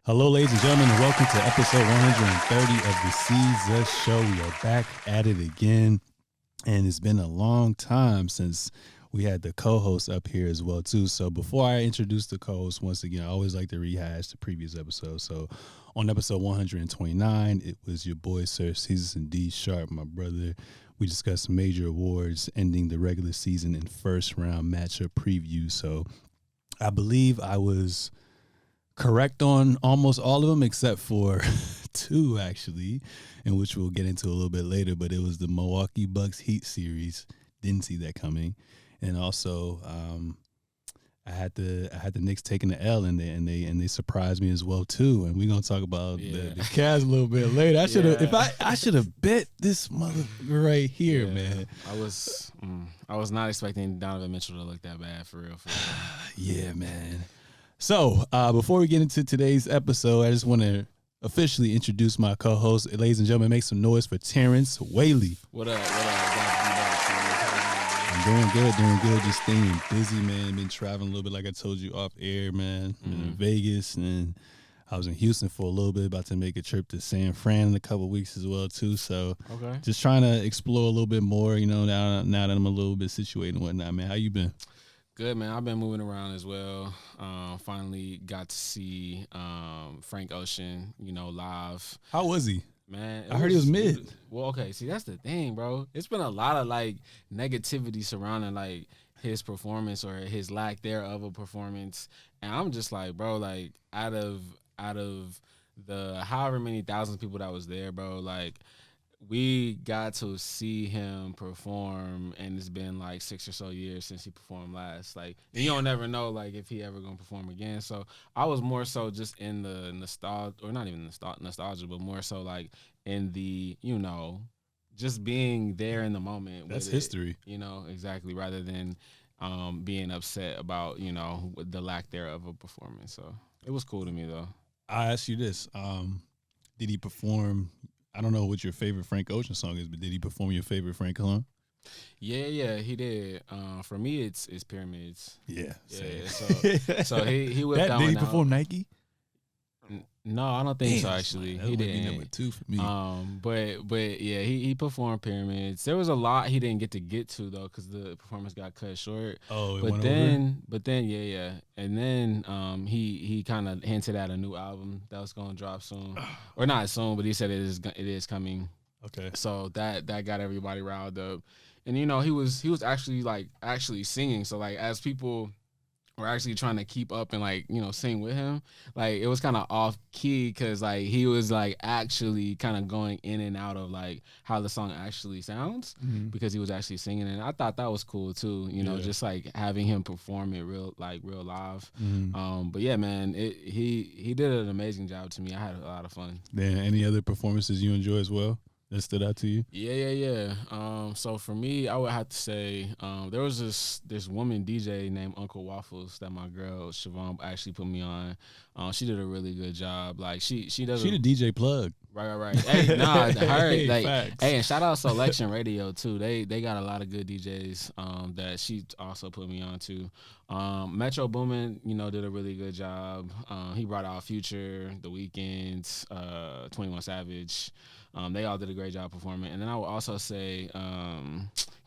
Hello, ladies and gentlemen, and welcome to episode 130 of the Seezus Show. We are back at it again, and it's been a long time since we had the co-host up here as well, too. So before I introduce the co-host once again, I always like to rehash the previous episode. So on episode 129, it was your boy, Sir Seezus and D Sharp, my brother. We discussed major awards, ending the regular season in first round matchup preview. So I believe I was correct on almost all of them except for two, actually, and which we'll get into a little bit later. But it was the Milwaukee Bucks Heat series. Didn't see that coming, and also I had the Knicks taking the L, and they surprised me as well too. And we're gonna talk about the Cavs a little bit later. I should have I should have bet this mother right here, man. I was not expecting Donovan Mitchell to look that bad for real. Yeah, man. So, before we get into today's episode, I just want to officially introduce my co-host. Ladies and gentlemen, make some noise for Terrence Whaley. What up? I'm doing good. Just staying busy, man. Been traveling a little bit, like I told you, off air, man. Been in Vegas, and then I was in Houston for a little bit, about to make a trip to San Fran in a couple of weeks as well, too. So, just trying to explore a little bit more, now that I'm a little bit situated and whatnot, man. How you been? Good, man. I've been moving around as well. Finally got to see Frank Ocean, live. How was he? Man, I heard he was mid. Well, okay. See, that's the thing, bro. It's been a lot of negativity surrounding his performance or his lack thereof a performance, and I'm just like, bro, out of the however many thousands of people that was there, bro, we got to see him perform, and it's been 6 or so years since he performed last. And you don't never know if he ever gonna perform again. So I was more so just in the nostalgia, or not even nostalgia, but more so in the just being there in the moment. That's history. Exactly. Rather than being upset about the lack thereof a performance. So it was cool to me though. I ask you this: did he perform? I don't know what your favorite Frank Ocean song is, but did he perform your favorite Frank song? Yeah, he did. For me, it's Pyramids. Yeah. So he whipped that one out. Did he perform Nike? No, I don't think so. Actually, he didn't. Number 2 for me. But yeah, he performed Pyramids. There was a lot he didn't get to though, because the performance got cut short. Oh, but then yeah, and then he kind of hinted at a new album that was gonna drop soon, or not soon, but he said it is coming. Okay. So that got everybody riled up, and he was actually singing. So as people were actually trying to keep up and sing with him, it was kind of off key because he was actually kind of going in and out of how the song actually sounds, because he was actually singing, and I thought that was cool too. Just having him perform it real live. But yeah, man, he did an amazing job to me. I had a lot of fun. Then any other performances you enjoy as well that stood out to you? Yeah. So for me, I would have to say there was this woman DJ named Uncle Waffles that my girl Siobhan actually put me on. She did a really good job. She does. She the DJ plug. Right. Hey, nah, her Hey, and shout out Selection Radio too. They got a lot of good DJs that she also put me on to. Metro Boomin, did a really good job. He brought out Future, The Weeknd, 21 Savage. They all did a great job performing. And then I would also say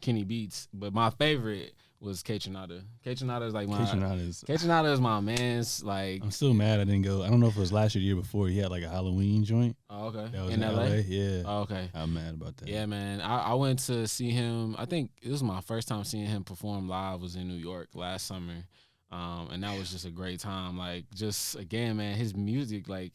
Kenny Beats. But my favorite was K Tronada. K Tronada is my man's. I'm still mad I didn't go. I don't know if it was last year or the year before. He had a Halloween joint. Oh, okay. That was in LA? Yeah. Oh, okay. I'm mad about that. Yeah, man. I went to see him. I think it was my first time seeing him perform live was in New York last summer. And that was just a great time. Just again, man, his music, I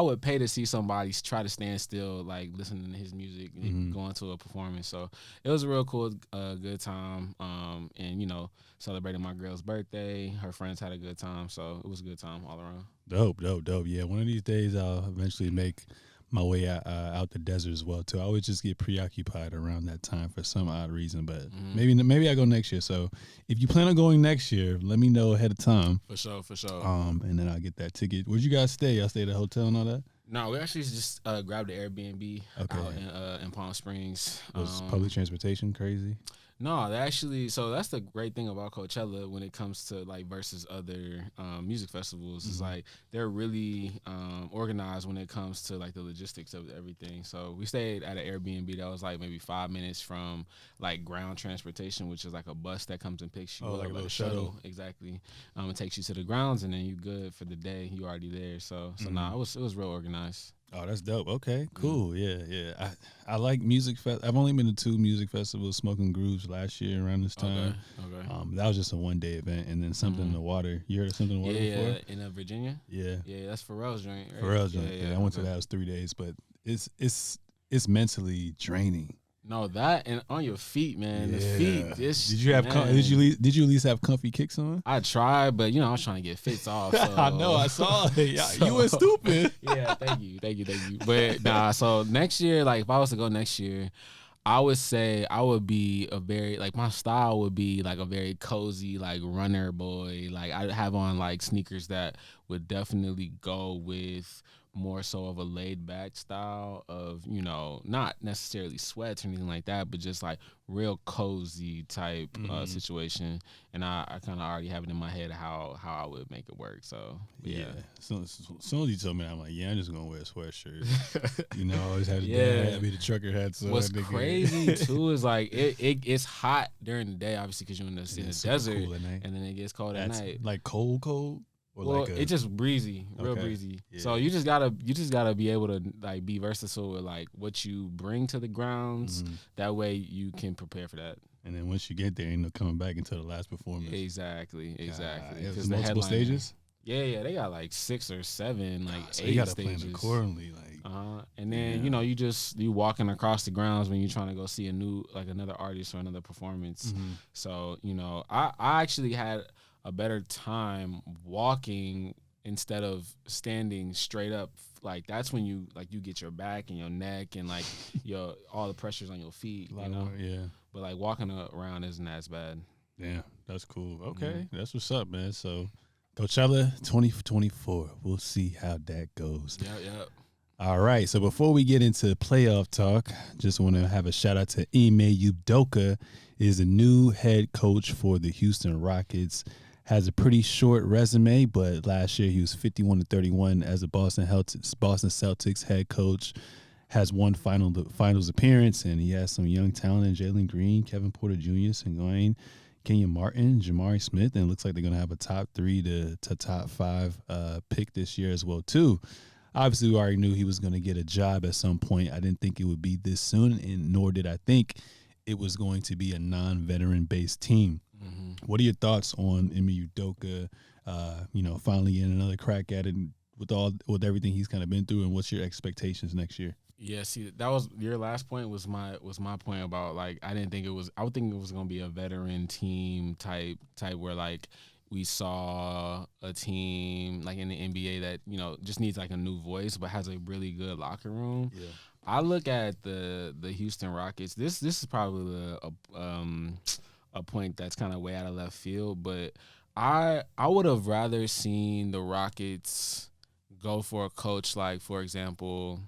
would pay to see somebody try to stand still, listening to his music, going to a performance. So it was a real cool, good time. And celebrating my girl's birthday. Her friends had a good time, so it was a good time all around. Dope. Yeah, one of these days I'll eventually make my way out the desert as well too. I always just get preoccupied around that time for some odd reason, but maybe I go next year. So if you plan on going next year, let me know ahead of time. For sure. And then I'll get that ticket. Where'd you guys stay? Y'all stayed at a hotel and all that? No, we actually just grabbed the Airbnb out in Palm Springs. Was public transportation crazy? No, they actually. So that's the great thing about Coachella when it comes to like versus other music festivals. Is like they're really organized when it comes to like the logistics of everything. So we stayed at an Airbnb that was like maybe 5 minutes from like ground transportation, which is like a bus that comes and picks you Oh, up, like a little shuttle. Exactly. It takes you to the grounds, and then you good for the day. You already there. So nah, it was real organized. Oh, that's dope. Okay, cool. Yeah. I like music. I've only been to 2 music festivals, Smoking Grooves last year around this time. Okay. That was just a 1-day event, and then Something in the Water. You heard of Something in the Water before? Yeah, in Virginia. Yeah, Yeah, that's Pharrell's joint. Right? Pharrell's joint. Yeah, I went to that. It was 3 days, but it's mentally draining. No, that and on your feet, man. Yeah. The feet. This. Did you have? Did you at least have comfy kicks on? I tried, but I was trying to get fits off. So. I know. I saw it. You were stupid. Yeah, thank you. But nah, so next year, like if I was to go next year, I would say I would be a very like my style would be like a very cozy like runner boy. Like I'd have on like sneakers that would definitely go with more so of a laid back style of not necessarily sweats or anything like that, but just like real cozy type situation. And I kind of already have it in my head how I would make it work. So yeah. So as soon as you told me that, I'm like, I'm just gonna wear a sweatshirt. I always have the the trucker hat. So what's crazy too is like it's hot during the day, obviously, because you're in the desert, cool at night. And then it gets cold at night. Like cold. Or well, like it's just breezy, real breezy. Yeah. So you just gotta be able to like be versatile with like what you bring to the grounds. That way you can prepare for that. And then once you get there, ain't no coming back until the last performance. Exactly. There's multiple stages. Yeah, they got like 6 or 7, like so 8 you gotta stages. Plan accordingly, like. And then you walking across the grounds when you're trying to go see another artist or another performance. So I actually had a better time walking instead of standing straight up. Like that's when you get your back and your neck and like all the pressures on your feet. Yeah. But like walking around isn't as bad. Yeah, that's cool. Okay, that's what's up, man. So Coachella 2024. We'll see how that goes. Yeah. All right. So before we get into playoff talk, just want to have a shout out to Ime Udoka. Is a new head coach for the Houston Rockets. Has a pretty short resume, but last year he was 51-31 as a Boston Celtics head coach. Has one finals appearance, and he has some young talent in Jalen Green, Kevin Porter Jr., Sengun, Kenyon Martin, Jamari Smith, and it looks like they're going to have a top 3 to top 5 pick this year as well, too. Obviously, we already knew he was going to get a job at some point. I didn't think it would be this soon, and nor did I think it was going to be a non-veteran-based team. What are your thoughts on Ime Udoka, finally getting another crack at it with everything he's kind of been through, and what's your expectations next year? Yeah, see, that was your last point was my point about like I would think it was going to be a veteran team type where like we saw a team like in the NBA that just needs like a new voice but has a really good locker room. Yeah. I look at the Houston Rockets. This is probably a point that's kind of way out of left field, but I would have rather seen the Rockets go for a coach like, for example,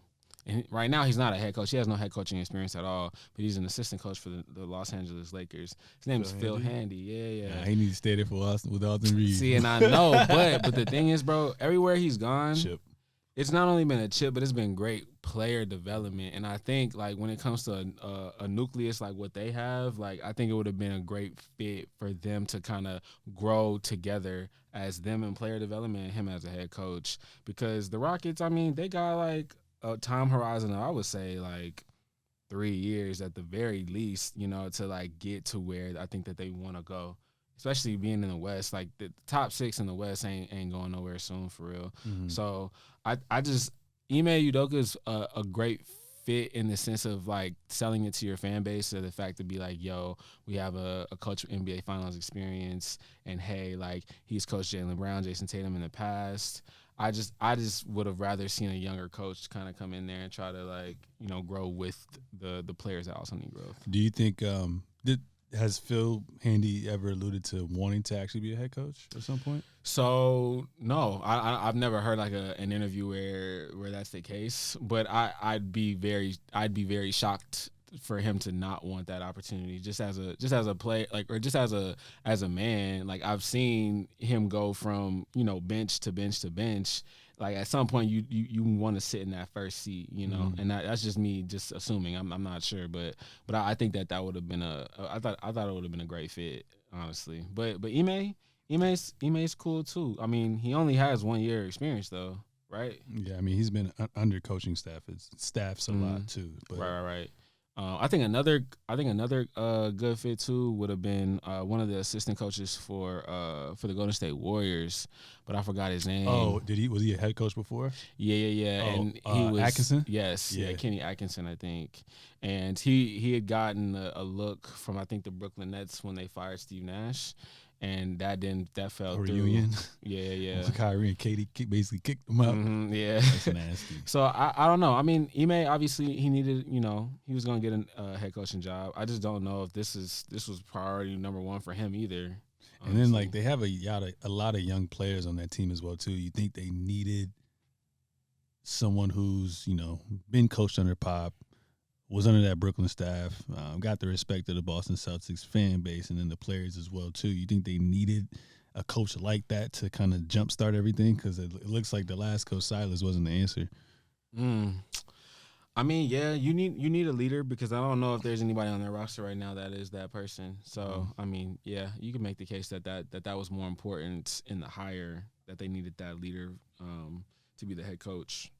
and right now he's not a head coach. He has no head coaching experience at all, but he's an assistant coach for the Los Angeles Lakers. His name is Phil Handy. Yeah. Nah, he needs to stay there for us with Austin Reeves. See, and I know, but the thing is, bro, everywhere he's gone, Chip. It's not only been a chip, but it's been great player development. And I think, like, when it comes to a nucleus like what they have, like, I think it would have been a great fit for them to kind of grow together as them in player development and him as a head coach. Because the Rockets, I mean, they got, like, a time horizon of, I would say, like, 3 years at the very least, to, like, get to where I think that they want to go. Especially being in the West, like the top 6 in the West ain't going nowhere soon for real. Mm-hmm. So I just Ime Udoka is a great fit in the sense of like selling it to your fan base. So the fact to be like, yo, we have a coach with NBA Finals experience, and hey, like he's coached Jaylen Brown, Jason Tatum in the past. I just would have rather seen a younger coach kind of come in there and try to like grow with the players that also need growth. Do you think has Phil Handy ever alluded to wanting to actually be a head coach at some point? So no, I've never heard like an interview where that's the case. But I'd be very shocked for him to not want that opportunity just as a play, like, or just as a man. Like, I've seen him go from, bench to bench to bench. Like, at some point you want to sit in that first seat, and that's just me just assuming. I'm not sure, but I think that would have been I thought it would have been a great fit, honestly. But Ime's cool too. I mean, he only has 1 year experience though, right? Yeah, I mean, he's been under coaching staffs a lot too. But Right. I think another good fit too would have been one of the assistant coaches for the Golden State Warriors, but I forgot his name. Oh, was he a head coach before? Yeah. Oh, And he was Atkinson. Yes, yeah, Kenny Atkinson, I think. And he had gotten a look from, I think, the Brooklyn Nets when they fired Steve Nash. And that fell through. Reunion. Yeah. Kyrie and Katie basically kicked him out. Yeah. That's nasty. So I don't know. I mean, Ime, obviously he needed, he was going to get a head coaching job. I just don't know if this was priority number one for him either. Honestly. And then, like, they have a lot of young players on that team as well too. You think they needed someone who's, been coached under Pop, was under that Brooklyn staff, got the respect of the Boston Celtics fan base, and then the players as well too. You think they needed a coach like that to kind of jumpstart everything? Because it looks like the last coach, Silas, wasn't the answer. I mean, yeah, you need a leader, because I don't know if there's anybody on their roster right now that is that person. So I mean, yeah, you can make the case that was more important in the hire, that they needed that leader to be the head coach.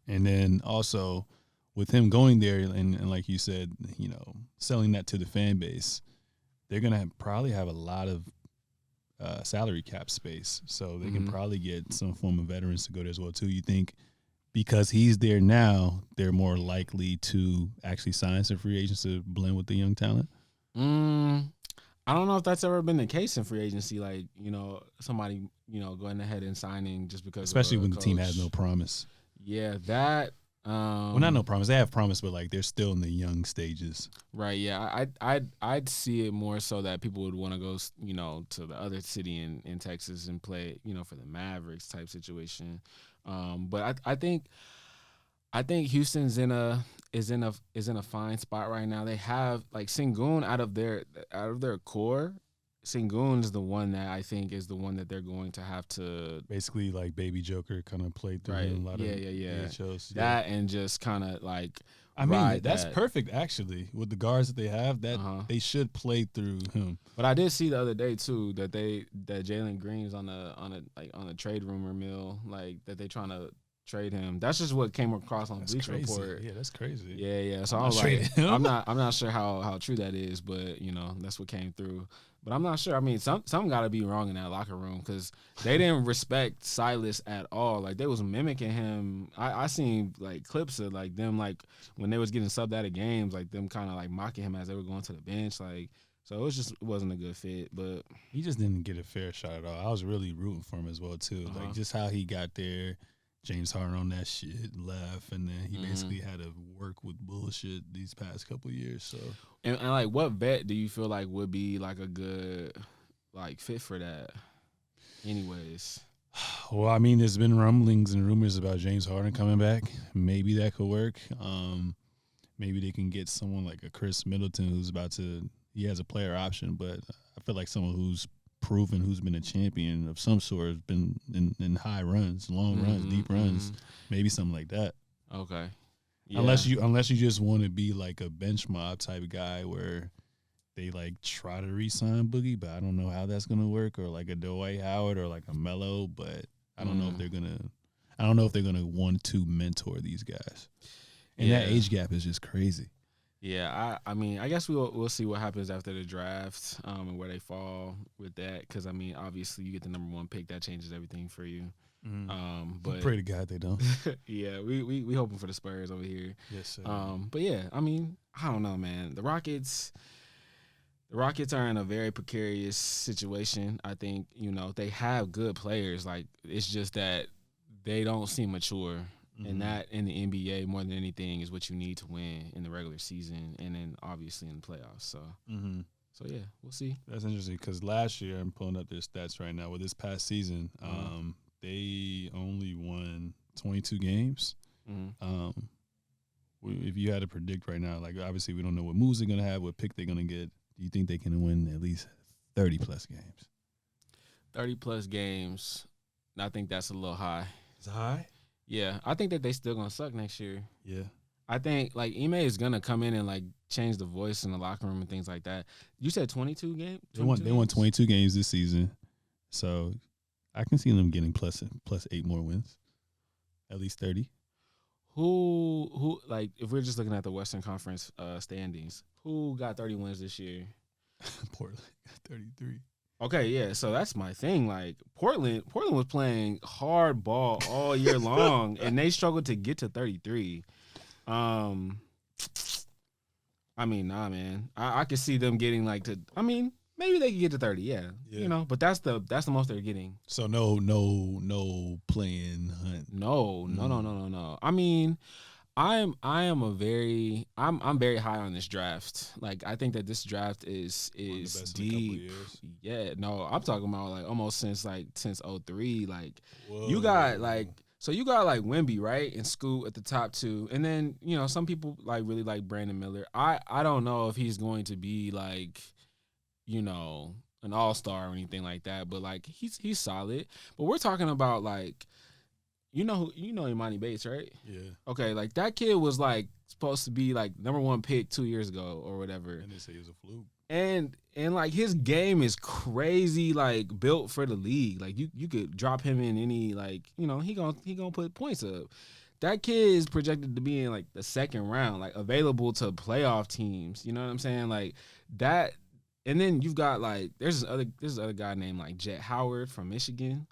And then also, with him going there and like you said, selling that to the fan base, they're going to probably have a lot of salary cap space. So they can probably get some form of veterans to go there as well, too. You think because he's there now, they're more likely to actually sign some free agents to blend with the young talent? I don't know if that's ever been the case in free agency. Like, somebody, going ahead and signing just because Especially when the team has no promise. Yeah, that... well, not no promise. They have promise, but like they're still in the young stages. Right. Yeah. I'd see it more so that people would want to go, to the other city in Texas and play, for the Mavericks type situation. But I think Houston's in a fine spot right now. They have, like, Sengun out of their core. Sengun's the one that I think is the one that they're going to have to basically, like, Baby Joker kind of played through right. a lot of VHOs. That and just kind of like, I mean, that's perfect actually with the guards that they have. That they should play through him. But I did see the other day too that Jalen Green's on a trade rumor mill, like that they trying to trade him. That's just what came across on Bleacher Report. Yeah, that's crazy. Yeah. So I was like, I'm not sure how true that is, but that's what came through. But I'm not sure. I mean, something got to be wrong in that locker room, because they didn't respect Silas at all. Like, they was mimicking him. I seen, like, clips of, like, them, like, when they was getting subbed out of games, like, them kind of, like, mocking him as they were going to the bench. Like, so it wasn't a good fit. But he just didn't get a fair shot at all. I was really rooting for him as well too. Like, just how he got there. James Harden on that shit left, and then he basically had to work with bullshit these past couple of years. So, and like, what vet do you feel like would be like a good, like, fit for that? Anyways, well, I mean, there's been rumblings and rumors about James Harden coming back. Maybe that could work. Maybe they can get someone like a Chris Middleton he has a player option, but I feel like someone who's proven, who's been a champion of some sort, has been in high runs, long runs, deep runs, maybe something like that. Okay. Yeah. Unless you just want to be like a bench mob type of guy where they like try to re-sign Boogie, but I don't know how that's gonna work, or like a Dwight Howard or like a Melo, but I don't know if they're gonna want to mentor these guys. And that age gap is just crazy. Yeah, I mean, I guess we'll see what happens after the draft, and where they fall with that. Because I mean, obviously, you get the number one pick, that changes everything for you. But pray to God they don't. Yeah, we hoping for the Spurs over here. Yes, sir. But yeah, I mean, I don't know, man. The Rockets are in a very precarious situation. I think they have good players. Like, it's just that they don't seem mature. And that in the NBA, more than anything, is what you need to win in the regular season, and then obviously in the playoffs. So, so yeah, we'll see. That's interesting, because last year, I'm pulling up their stats right now. With this past season, they only won 22 games, If you had to predict right now, like obviously we don't know what moves they're gonna have, what pick they're gonna get. Do you think they can win at least 30 plus games? 30 plus games. I think that's a little high. It's high. Yeah, I think that they still gonna suck next year. Yeah. I think like Ime is gonna come in and like change the voice in the locker room and things like that. You said 22 games. They won 22 games this season, so I can see them getting plus 8 more wins, at least 30. Who like if we're just looking at the Western Conference standings, who got 30 wins this year? Portland got 33. Okay, yeah, so that's my thing. Like Portland was playing hard ball all year long, and they struggled to get to 33. I mean, nah, man. I could see them getting like to. I mean, maybe they could get to 30. Yeah, you know. But that's the most they're getting. So no playing hunt. No. I mean, I'm very high on this draft. Like I think that this draft is deep. Yeah, no, I'm talking about like almost since 03. Like whoa. You got like Wemby, right? And Scoot at the top two. And then, you know, some people like really like Brandon Miller. I don't know if he's going to be like, you know, an all-star or anything like that, but like he's solid. But we're talking about like you know Imani Bates, right? Yeah. Okay, like that kid was like supposed to be like #1 pick 2 years ago or whatever. And they say he was a fluke. And like his game is crazy, like built for the league. Like you could drop him in any, like, you know, he gonna put points up. That kid is projected to be in like the second round, like available to playoff teams. You know what I'm saying? Like that. And then you've got like there's this other guy named like Jet Howard from Michigan.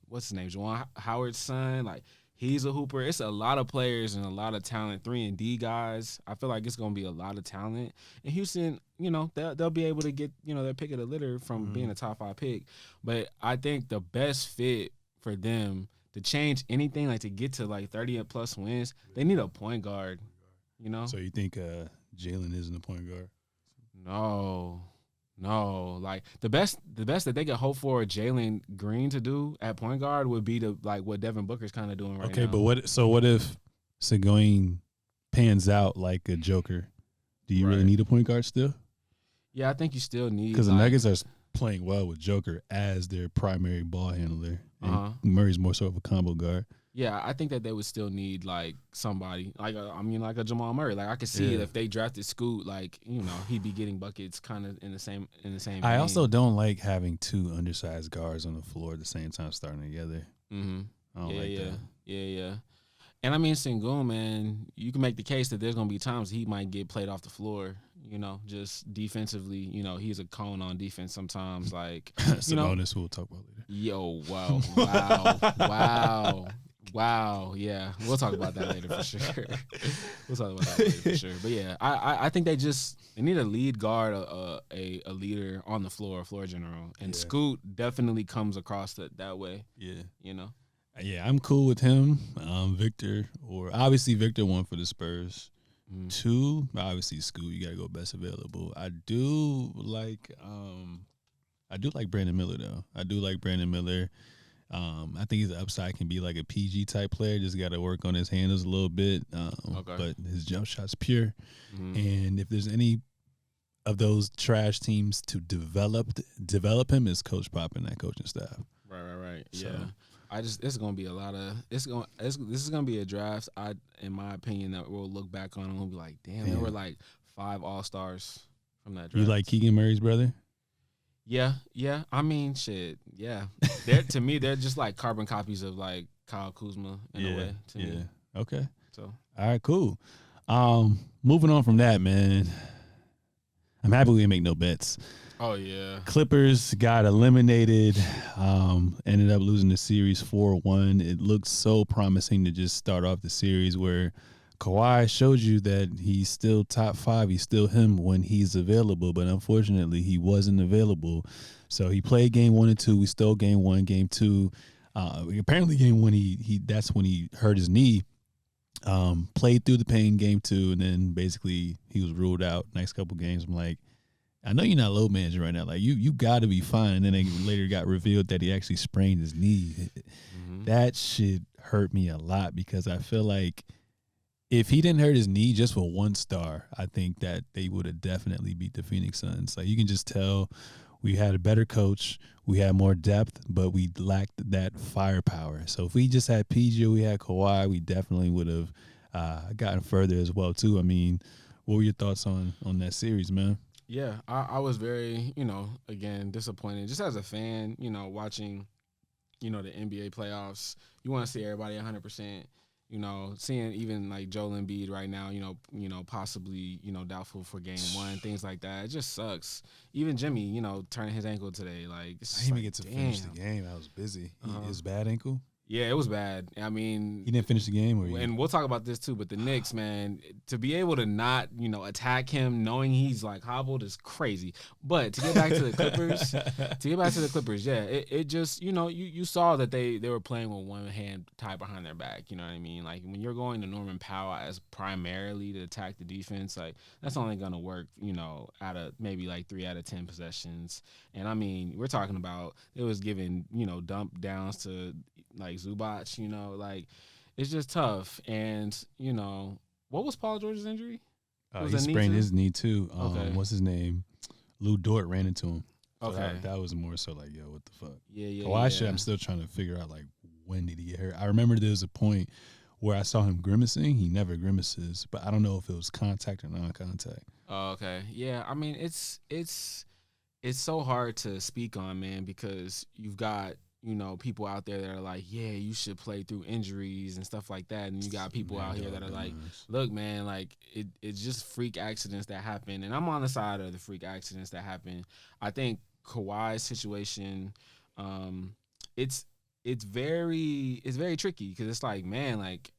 What's his name? Juwan Howard's son. Like he's a hooper. It's a lot of players and a lot of talent. 3-and-D guys. I feel like it's gonna be a lot of talent. And Houston, you know, they'll be able to get, you know, their pick of the litter from being a top 5 pick. But I think the best fit for them to change anything, like to get to like 30 and plus wins, they need a point guard. You know. So you think Jalen isn't a point guard? No, like the best that they could hope for Jalen Green to do at point guard would be to like what Devin Booker's kind of doing right now. Okay, but what if Seguin pans out like a Joker? Do you really need a point guard still? Yeah, I think you still need, because the Nuggets are playing well with Joker as their primary ball handler. And Murray's more so of a combo guard. Yeah, I think that they would still need like somebody like a Jamal Murray. Like I could see it if they drafted Scoot, like, you know, he'd be getting buckets kind of in the same. I also don't like having 2 undersized guards on the floor at the same time starting together. Mm-hmm. I don't like that. Yeah. And I mean, Sengun, man, you can make the case that there's gonna be times he might get played off the floor. You know, just defensively, you know, he's a cone on defense sometimes. Like, you know, Sabonis, we'll talk about later. Yo, wow, yeah, we'll talk about that later for sure. But yeah, I think they need a lead guard, a leader on the floor, a floor general, and Scoot definitely comes across that way. Yeah, you know. Yeah, I'm cool with him. Victor, or obviously Victor 1 for the Spurs. 2, obviously Scoot. You gotta go best available. I do like Brandon Miller though. I do like Brandon Miller. I think his upside can be like a PG type player. Just got to work on his handles a little bit. But his jump shot's pure. And if there's any of those trash teams to develop him, is Coach Pop and that coaching staff. Right. So, yeah. This is gonna be a lot of. This is gonna be a draft. In my opinion, that we'll look back on and we'll be like, damn. There were like 5 All-Stars from that draft. You like Keegan Murray's brother? Yeah. I mean, shit. Yeah. To me, they're just like carbon copies of like Kyle Kuzma in a way. To me. Okay. So. All right. Cool. Moving on from that, man. I'm happy we didn't make no bets. Oh yeah. Clippers got eliminated. Ended up losing the series 4-1. It looked so promising to just start off the series where Kawhi showed you that he's still top 5. He's still him when he's available, but unfortunately he wasn't available. So he played game 1 and 2. We stole game 1, game 2. Apparently game 1 that's when he hurt his knee. Played through the pain game 2, and then basically he was ruled out next couple games. I'm like, I know you're not load managing right now. Like you got to be fine. And then it later got revealed that he actually sprained his knee. That shit hurt me a lot because I feel like if he didn't hurt his knee just for one star, I think that they would have definitely beat the Phoenix Suns. Like, you can just tell we had a better coach, we had more depth, but we lacked that firepower. So if we just had PG, we had Kawhi, we definitely would have gotten further as well too. I mean, what were your thoughts on that series, man? Yeah, I was very, again, disappointed. Just as a fan, watching, the NBA playoffs, you want to see everybody 100%. Seeing even like Joel Embiid right now, possibly, doubtful for game one, things like that. It just sucks. Even Jimmy, turning his ankle today. Like, I didn't even get to finish the game. I was busy. His bad ankle? Yeah, it was bad. I mean, he didn't finish the game, and we'll talk about this too. But the Knicks, man, to be able to not, attack him, knowing he's like hobbled, is crazy. But to get back to the Clippers, yeah, it just, you saw that they were playing with one hand tied behind their back. You know what I mean? Like, when you're going to Norman Powell as primarily to attack the defense, like, that's only gonna work, out of maybe like 3 out of 10 possessions. And I mean, we're talking about it was giving, dump downs to like Zubac, like, it's just tough. And, what was Paul George's injury? He sprained his knee too. Okay. What's his name? Lou Dort ran into him. So Okay. That was more so like, yo, what the fuck? Yeah. Kawhi, I'm still trying to figure out, like, when did he get hurt? I remember there was a point where I saw him grimacing. He never grimaces, but I don't know if it was contact or non-contact. Oh, okay. Yeah, I mean, it's so hard to speak on, man, because you've got, people out there that are like, yeah, you should play through injuries and stuff like that. And you got people out here that are like, look, man, like, it's just freak accidents that happen. And I'm on the side of the freak accidents that happen. I think Kawhi's situation, it's very tricky, because it's like, man, like,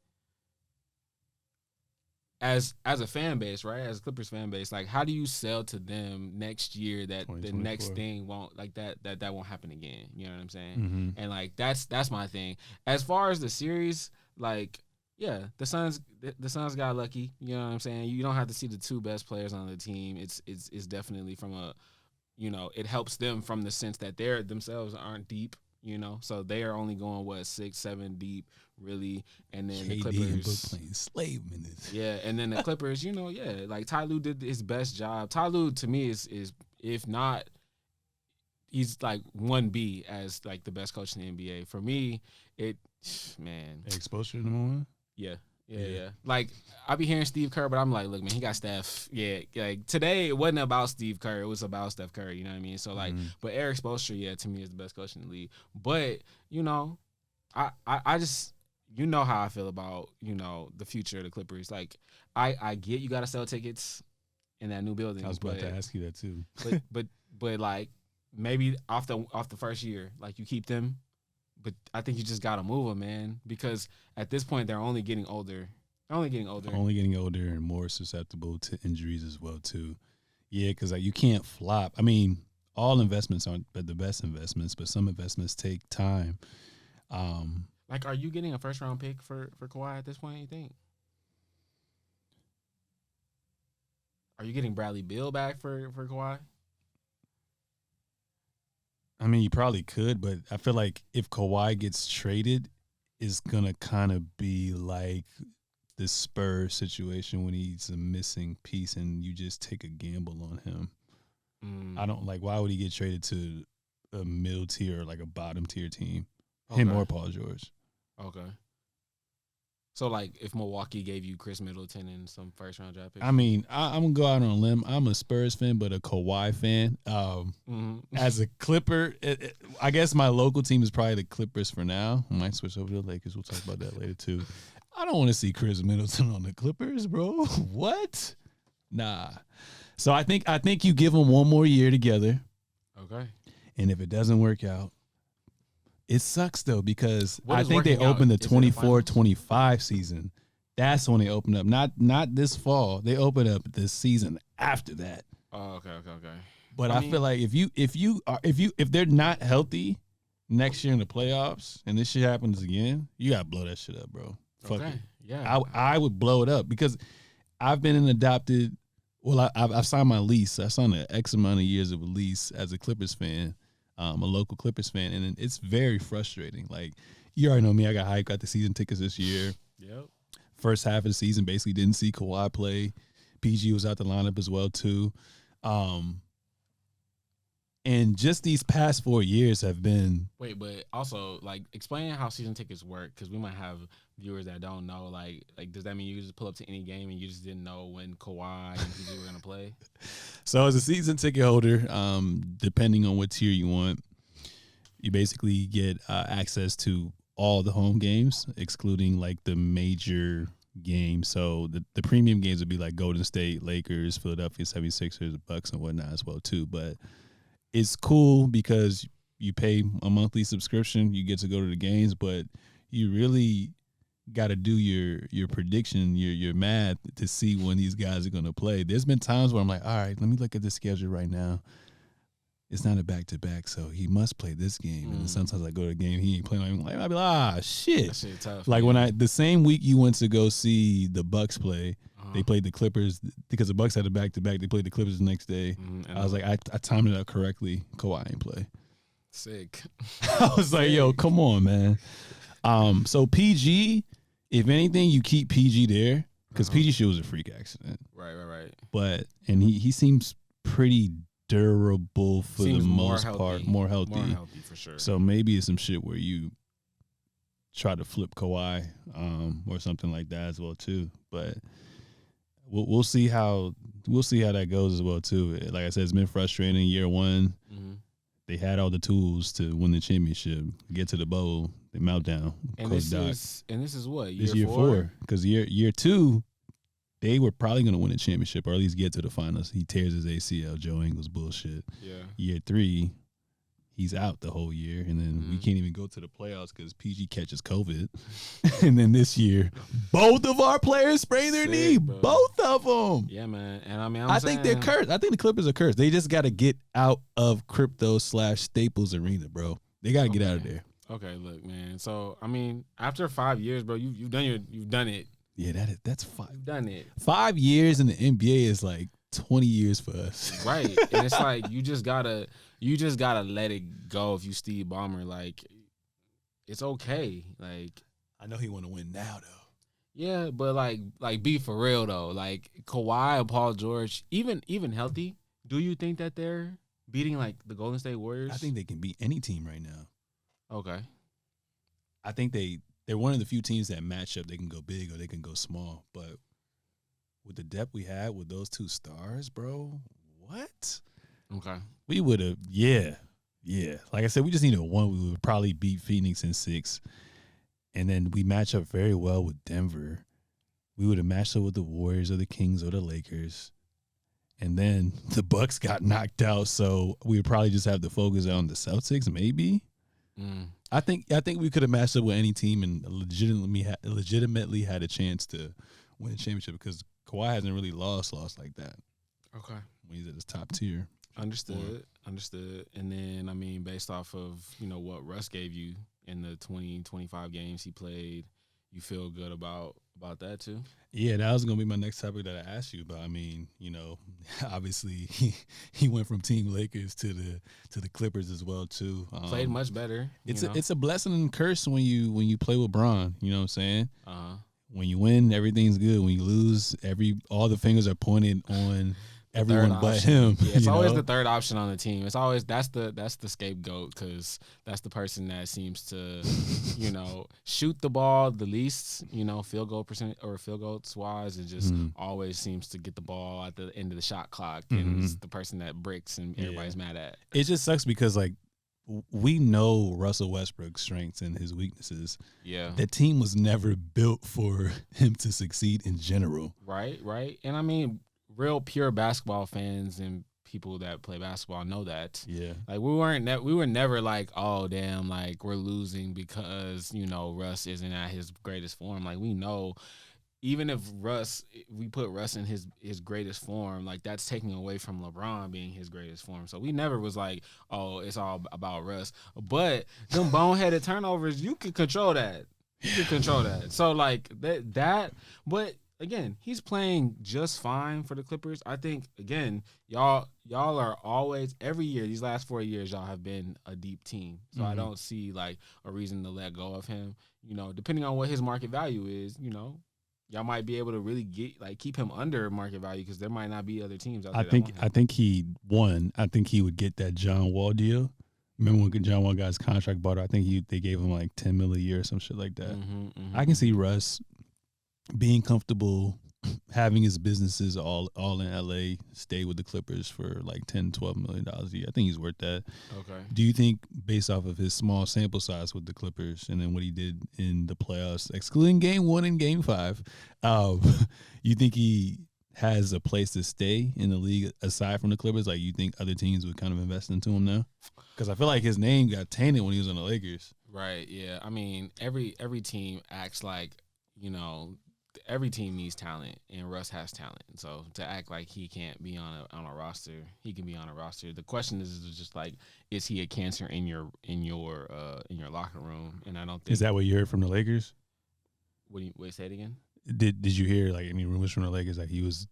as a fan base, right? As a Clippers fan base, like, how do you sell to them next year that the next thing won't, like, that won't happen again? You know what I'm saying? Mm-hmm. And like, that's my thing. As far as the series, like, yeah, the Suns got lucky. You know what I'm saying? You don't have to see the two best players on the team. It's definitely from a, it helps them from the sense that they're themselves aren't deep. So they are only going 6-7 deep, really, and then the Clippers playing slave minutes. Yeah, and then the Clippers, like, Ty Lue did his best job. Ty Lue, to me, is if not, he's like 1B as like the best coach in the NBA. For me, exposure number one. Yeah. Like, I be hearing Steve Kerr, but I'm like, look, man, he got Steph. Yeah, like, today it wasn't about Steve Kerr, it was about Steph Curry. You know what I mean? So, like, but Eric Spoelstra, yeah, to me, is the best coach in the league. But I just, how I feel about the future of the Clippers. Like, I get you got to sell tickets in that new building. I was about to ask you that too. but like, maybe off the first year, like, you keep them. But I think you just got to move them, man, because at this point they're only getting older. Only getting older and more susceptible to injuries as well too. Yeah, because like, you can't flop. I mean, all investments aren't the best investments, but some investments take time. Like, are you getting a first round pick for Kawhi at this point, you think? Are you getting Bradley Beal back for Kawhi? I mean, you probably could, but I feel like if Kawhi gets traded, it's going to kind of be like the Spurs situation when he's a missing piece and you just take a gamble on him. I don't like, why would he get traded to a middle tier or like a bottom tier team? Okay. Him or Paul George. Okay. So, like, if Milwaukee gave you Chris Middleton and some first-round draft picks? I mean, I'm going to go out on a limb. I'm a Spurs fan, but a Kawhi fan. As a Clipper, I guess my local team is probably the Clippers for now. I might switch over to the Lakers. We'll talk about that later, too. I don't want to see Chris Middleton on the Clippers, bro. What? Nah. So I think you give them one more year together. Okay. And if it doesn't work out, it sucks, though, because I think they opened the 24-25 season. That's when they opened up. Not this fall. They opened up this season after that. Oh, okay. But I feel like if they're not healthy next year in the playoffs and this shit happens again, you gotta blow that shit up, bro. Fuck it. Yeah. I would blow it up because I've been an adopted. Well, I've signed my lease. I signed an X amount of years of a lease as a Clippers fan. A local Clippers fan, and it's very frustrating. Like, you already know me, I got hype, got the season tickets this year. Yep. first half of the season basically didn't see Kawhi play. PG was out the lineup as well too. And just these past 4 years have been. Wait, but also like explain how season tickets work, because we might have viewers that don't know. Like does that mean you just pull up to any game and you just didn't know when Kawhi and PG were gonna play? So as a season ticket holder, depending on what tier you want, you basically get access to all the home games, excluding like the major games. So the premium games would be like Golden State, Lakers, Philadelphia 76ers, Bucks, and whatnot as well too. But it's cool because you pay a monthly subscription, you get to go to the games, but you really got to do your prediction, your math to see when these guys are going to play. There's been times where I'm like, all right, let me look at the schedule right now. It's not a back-to-back, so he must play this game. And then sometimes I go to a game, he ain't playing. I'm like, I'll be like, shit. That shit tough. Like man. the same week you went to go see the Bucks play, they played the Clippers because the Bucks had a back-to-back. They played the Clippers the next day. I was like, I timed it out correctly. Kawhi ain't play. Sick. I was like, yo, come on, man. So PG, if anything, you keep PG there because PG shit was a freak accident. Right. But he seems pretty durable for the most part, more healthy for sure. So maybe it's some shit where you try to flip Kawhi or something like that as well too. But we'll see how that goes as well too. Like I said, it's been frustrating. Year one, they had all the tools to win the championship, get to the bowl, they meltdown. And this is what year four? Because year two, they were probably going to win a championship or at least get to the finals. He tears his ACL. Joe Ingles bullshit. Yeah. Year three, he's out the whole year, and then we can't even go to the playoffs because PG catches COVID. And then this year, both of our players sprain their knee. Bro. Both of them. Yeah, man. And I mean, I think they're cursed. I think the Clippers are cursed. They just got to get out of crypto/Staples Arena, bro. They got to get out of there. Okay, look, man. So I mean, after 5 years, bro, you've done it. Yeah, that's 5. You've done it. 5 years in the NBA is like 20 years for us. Right. And it's like you just gotta let it go if you Steve Ballmer. Like, it's okay. Like, I know he wanna win now though. Yeah, but like be for real though. Like Kawhi and Paul George, even healthy, do you think that they're beating like the Golden State Warriors? I think they can beat any team right now. Okay. I think they're one of the few teams that match up. They can go big or they can go small. But with the depth we had with those two stars, bro, what? Okay. We would have, yeah. Like I said, we just needed one. We would probably beat Phoenix in 6. And then we match up very well with Denver. We would have matched up with the Warriors or the Kings or the Lakers. And then the Bucks got knocked out, so we would probably just have to focus on the Celtics, maybe. I think we could have matched up with any team and legitimately had a chance to win a championship because Kawhi hasn't really lost like that. Okay. When he's at his top tier. Understood. And then, I mean, based off of, what Russ gave you in the 20-25 games he played, you feel good about that too? Yeah, that was going to be my next topic that I asked you about. I mean, obviously he went from Team Lakers to the Clippers as well too. Played much better. It's a blessing and curse when you play with Bron, you know what I'm saying? Uh-huh. When you win, everything's good. When you lose, all the fingers are pointed on everyone but him. Yeah, it's always the third option on the team. It's always that's the scapegoat because that's the person that seems to, shoot the ball the least, field goal percent or field goals wise, and just always seems to get the ball at the end of the shot clock, and it's the person that breaks and everybody's mad at. It just sucks because like we know Russell Westbrook's strengths and his weaknesses. Yeah, that team was never built for him to succeed in general. Right, and I mean, real pure basketball fans and people that play basketball know that. Yeah. Like we were never like, oh damn, like we're losing because, Russ isn't at his greatest form. Like we know even if we put Russ in his greatest form, like that's taking away from LeBron being his greatest form. So we never was like, oh, it's all about Russ. But them boneheaded turnovers, you can control that. So like that but again, he's playing just fine for the Clippers. I think, again, y'all are always, every year, these last 4 years, y'all have been a deep team. So I don't see, like, a reason to let go of him. Depending on what his market value is, y'all might be able to really keep him under market value because there might not be other teams out I there. think I think he would get that John Wall deal. Remember when John Wall got his contract bought? I think they gave him like $10 million a year or some shit like that. I can see Russ being comfortable having his businesses all in LA, stay with the Clippers for like $10-12 million a year. I think he's worth that. Okay. Do you think, based off of his small sample size with the Clippers and then what he did in the playoffs, excluding Game 1 and Game 5, you think he has a place to stay in the league aside from the Clippers? Like, you think other teams would kind of invest into him now? Because I feel like his name got tainted when he was on the Lakers. Right. Yeah. I mean, every team acts like, every team needs talent, and Russ has talent. So to act like he can't be on a roster, he can be on a roster. The question is just like, is he a cancer in your locker room? And I don't think. Is that what you heard from the Lakers? Wait, say it again. Did you hear like any rumors from the Lakers like he was?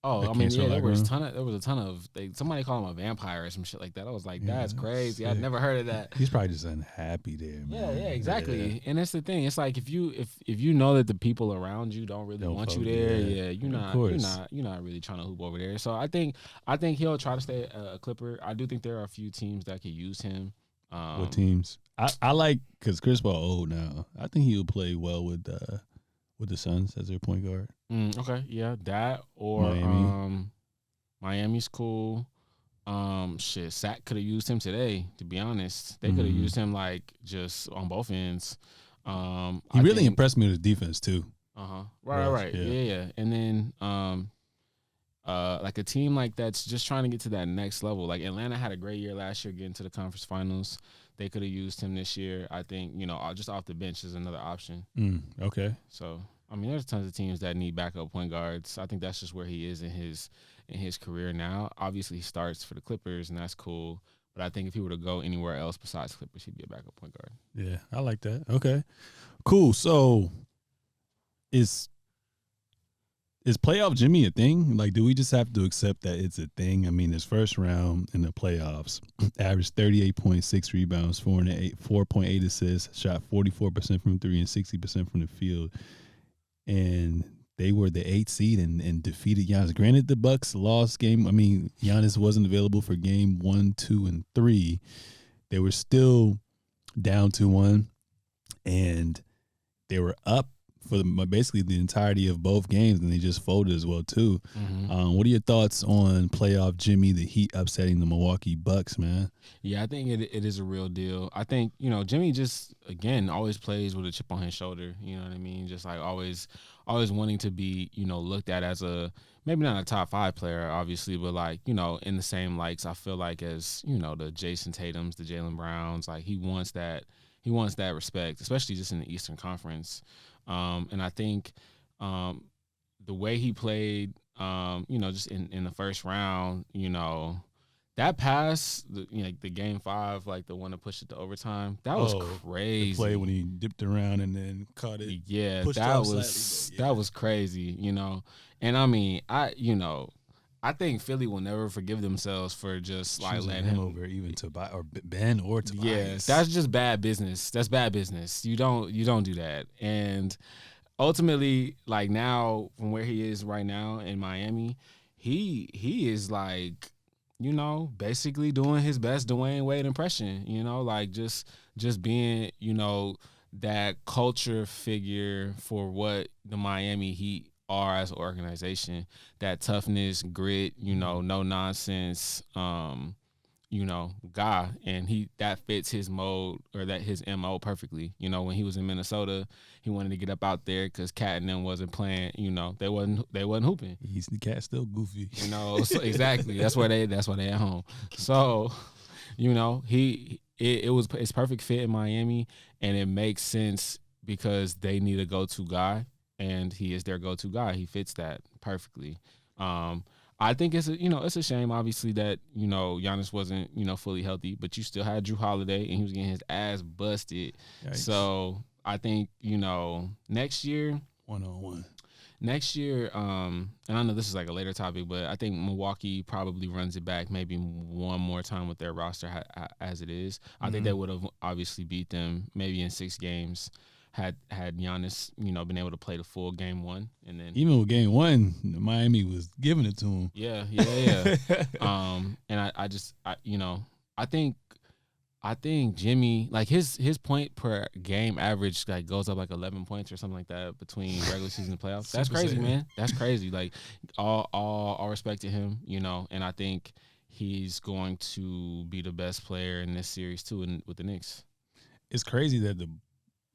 Oh, I mean, yeah, there was a ton of somebody called him a vampire or some shit like that. I was like, that's crazy. I'd never heard of that. He's probably just unhappy there, man. Yeah, exactly. Yeah. And that's the thing. It's like if you know that the people around you don't really want you there, you're not really trying to hoop over there. So I think he'll try to stay a Clipper. I do think there are a few teams that could use him. What teams? I like, because Chris Paul old now. I think he would play well with the Suns as their point guard. Okay, yeah, that or Miami. Miami's cool. Sac could have used him today. To be honest, they could have used him like just on both ends. He really impressed me with his defense too. Right. Yeah. And then like a team like that's just trying to get to that next level. Like Atlanta had a great year last year getting to the conference finals. They could have used him this year. I think, just off the bench is another option. Okay. So, I mean, there's tons of teams that need backup point guards. I think that's just where he is in his career now. Obviously, he starts for the Clippers, and that's cool. But I think if he were to go anywhere else besides Clippers, he'd be a backup point guard. Yeah, I like that. Okay, cool. So, is playoff Jimmy a thing? Like, do we just have to accept that it's a thing? I mean, his first round in the playoffs, averaged 38.6 rebounds, 4.8 assists, shot 44% from three and 60% from the field. And they were the 8th seed and defeated Giannis. Granted, the Bucks lost game. I mean, Giannis wasn't available for game 1, 2, and 3. They were still down 2-1, and they were up for basically the entirety of both games, and they just folded as well too. What are your thoughts on playoff Jimmy, the Heat upsetting the Milwaukee Bucks, man? Yeah, I think it is a real deal. I think, Jimmy just, again, always plays with a chip on his shoulder. You know what I mean? Just like always wanting to be, looked at as maybe not a top 5 player, obviously, but like, in the same likes, I feel like, as, the Jason Tatums, the Jaylen Browns. Like he wants that respect, especially just in the Eastern Conference. And I think the way he played, just in the first round, that pass, the game 5, like the one to push it to overtime, that was crazy. The play when he dipped around and then caught it. Yeah, that was crazy, And I mean, I think Philly will never forgive themselves for just like letting him over even to buy or Ben or Tobias. Yeah, that's just bad business. That's bad business. You don't do that. And ultimately, like now from where he is right now in Miami, he is like, basically doing his best Dwayne Wade impression. Like just being, that culture figure for what the Miami Heat are as an organization, that toughness, grit, no nonsense, guy, and that fits his mode, or that his MO perfectly. When he was in Minnesota, he wanted to get up out there because Cat and them wasn't playing. They wasn't hooping. He's the Cat still goofy. So exactly. That's why they at home. So, it's perfect fit in Miami, and it makes sense because they need a go-to guy. And he is their go-to guy. He fits that perfectly. I think it's a shame, obviously, that Giannis wasn't fully healthy, but you still had Drew Holiday, and he was getting his ass busted. Yikes. So I think next year, 1-on-1. Next year, and I know this is like a later topic, but I think Milwaukee probably runs it back maybe one more time with their roster as it is. I think they would have obviously beat them maybe in 6 games. had Giannis, been able to play the full game one, and then even with game one, Miami was giving it to him. Yeah. And I think Jimmy, like his point per game average like goes up like 11 points or something like that between regular season and playoffs. That's crazy, man. That's crazy. Like all respect to him, and I think he's going to be the best player in this series too, with the Knicks. It's crazy that the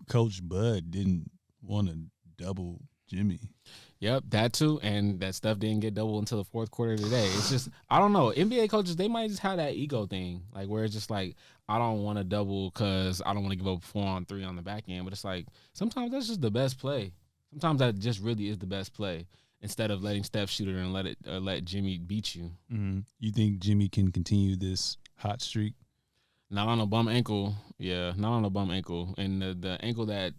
coach Bud didn't want to double Jimmy. Yep, that too, and that stuff didn't get doubled until the fourth quarter today. It's just, I don't know. NBA coaches, they might just have that ego thing, like where it's just like, I don't want to double because I don't want to give up 4-on-3 on the back end. But it's like sometimes that's just the best play. Sometimes that just really is the best play instead of letting Steph shoot it and let Jimmy beat you. Mm-hmm. You think Jimmy can continue this hot streak? Not on a bum ankle. Yeah, not on a bum ankle. And the ankle that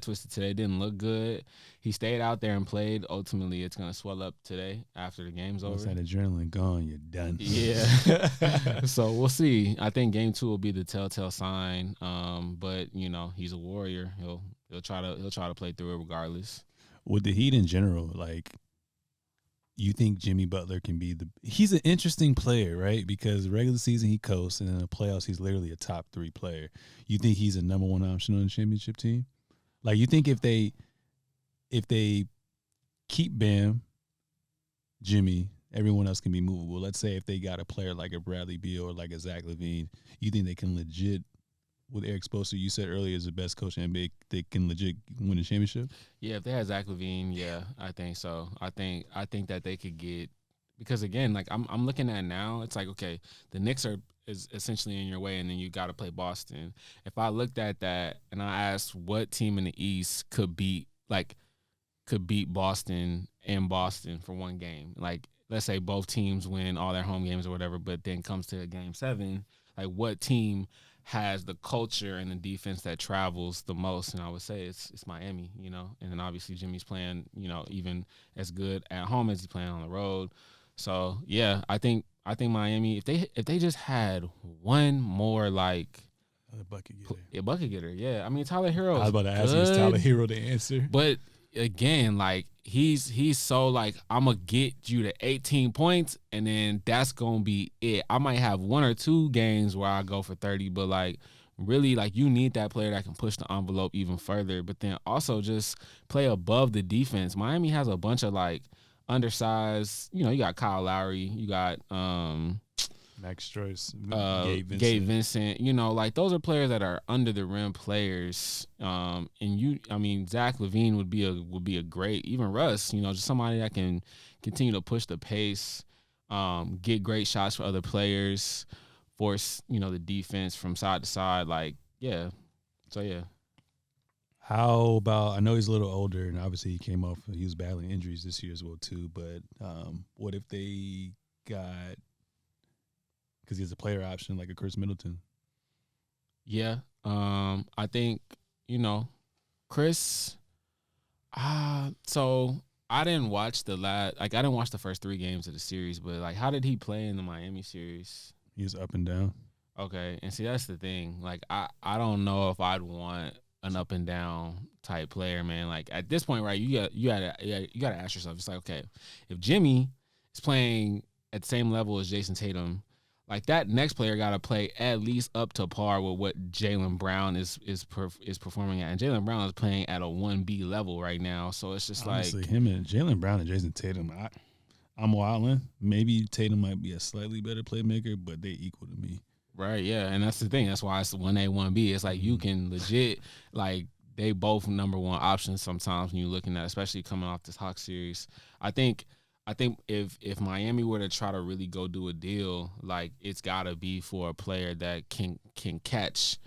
twisted today didn't look good. He stayed out there and played. Ultimately, it's going to swell up today after the game's over. Once that adrenaline gone, you're done. Yeah. So we'll see. I think game 2 will be the telltale sign. But he's a warrior. He'll try to play through it regardless. With the Heat in general, like, you think Jimmy Butler can be he's an interesting player, right? Because regular season he coasts, and in the playoffs he's literally a top 3 player. You think he's a number 1 option on the championship team? Like, you think if they keep Bam, Jimmy, everyone else can be movable. Let's say if they got a player like a Bradley Beal or like a Zach LaVine, you think they can legit, with Eric Spoelstra, you said earlier, is the best coach in the NBA, they can legit win a championship? Yeah, if they had Zach LaVine, yeah, I think so. I think that they could get, because again, like I'm looking at now, it's like, okay, the Knicks is essentially in your way, and then you got to play Boston. If I looked at that and I asked what team in the East could beat Boston in Boston for one game, like let's say both teams win all their home games or whatever, but then comes to game 7, like what team has the culture and the defense that travels the most? And I would say it's Miami, and then obviously Jimmy's playing, even as good at home as he's playing on the road. So yeah, I think Miami, if they just had one more like a bucket getter. A bucket getter, yeah. I mean, Tyler Hero. I was about to ask you, is Tyler Hero the answer? But again, like he's so like, I'm gonna get you to 18 points, and then that's gonna be it. I might have 1 or 2 games where I go for 30, but like really, like you need that player that can push the envelope even further, but then also just play above the defense. Miami has a bunch of like undersized, you got Kyle Lowry, you got Max Strus, Gabe Vincent, like those are players that are under the rim players. And Zach LaVine would be a great, even Russ, just somebody that can continue to push the pace, get great shots for other players, force, the defense from side to side. Like, yeah. So yeah. How about, I know he's a little older, and obviously he was battling injuries this year as well too, but what if they got, because he has a player option like a Chris Middleton? Yeah. I think, Chris, so I didn't watch I didn't watch the first 3 games of the series, but like, how did he play in the Miami series? He was up and down. Okay. And see, that's the thing. Like, I don't know if I'd want an up and down type player, man. Like at this point, right, you gotta ask yourself, it's like, okay, if Jimmy is playing at the same level as Jason Tatum, like that next player got to play at least up to par with what Jaylen Brown is performing at, and Jaylen Brown is playing at a 1B level right now. So it's just honestly, like him and Jaylen Brown and Jason Tatum. I'm wilding. Maybe Tatum might be a slightly better playmaker, but they equal to me. Right, yeah, and that's the thing. That's why it's 1A, 1B. It's like you can legit, like, they both number 1 options sometimes when you're looking at, especially coming off this Hawks series. I think if Miami were to try to really go do a deal, like it's gotta be for a player that can catch,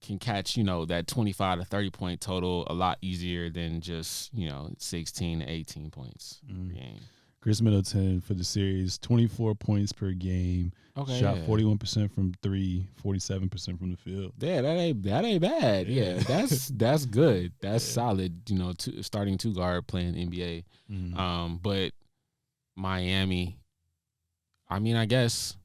that 25 to 30 point total a lot easier than just 16 to 18 points per game. Chris Middleton for the series, 24 points per game. Okay, shot 41% from 3, 47% from the field. Yeah, that ain't bad. Yeah, that's good. That's solid. Starting 2 guard playing NBA. But Miami, I mean, I guess,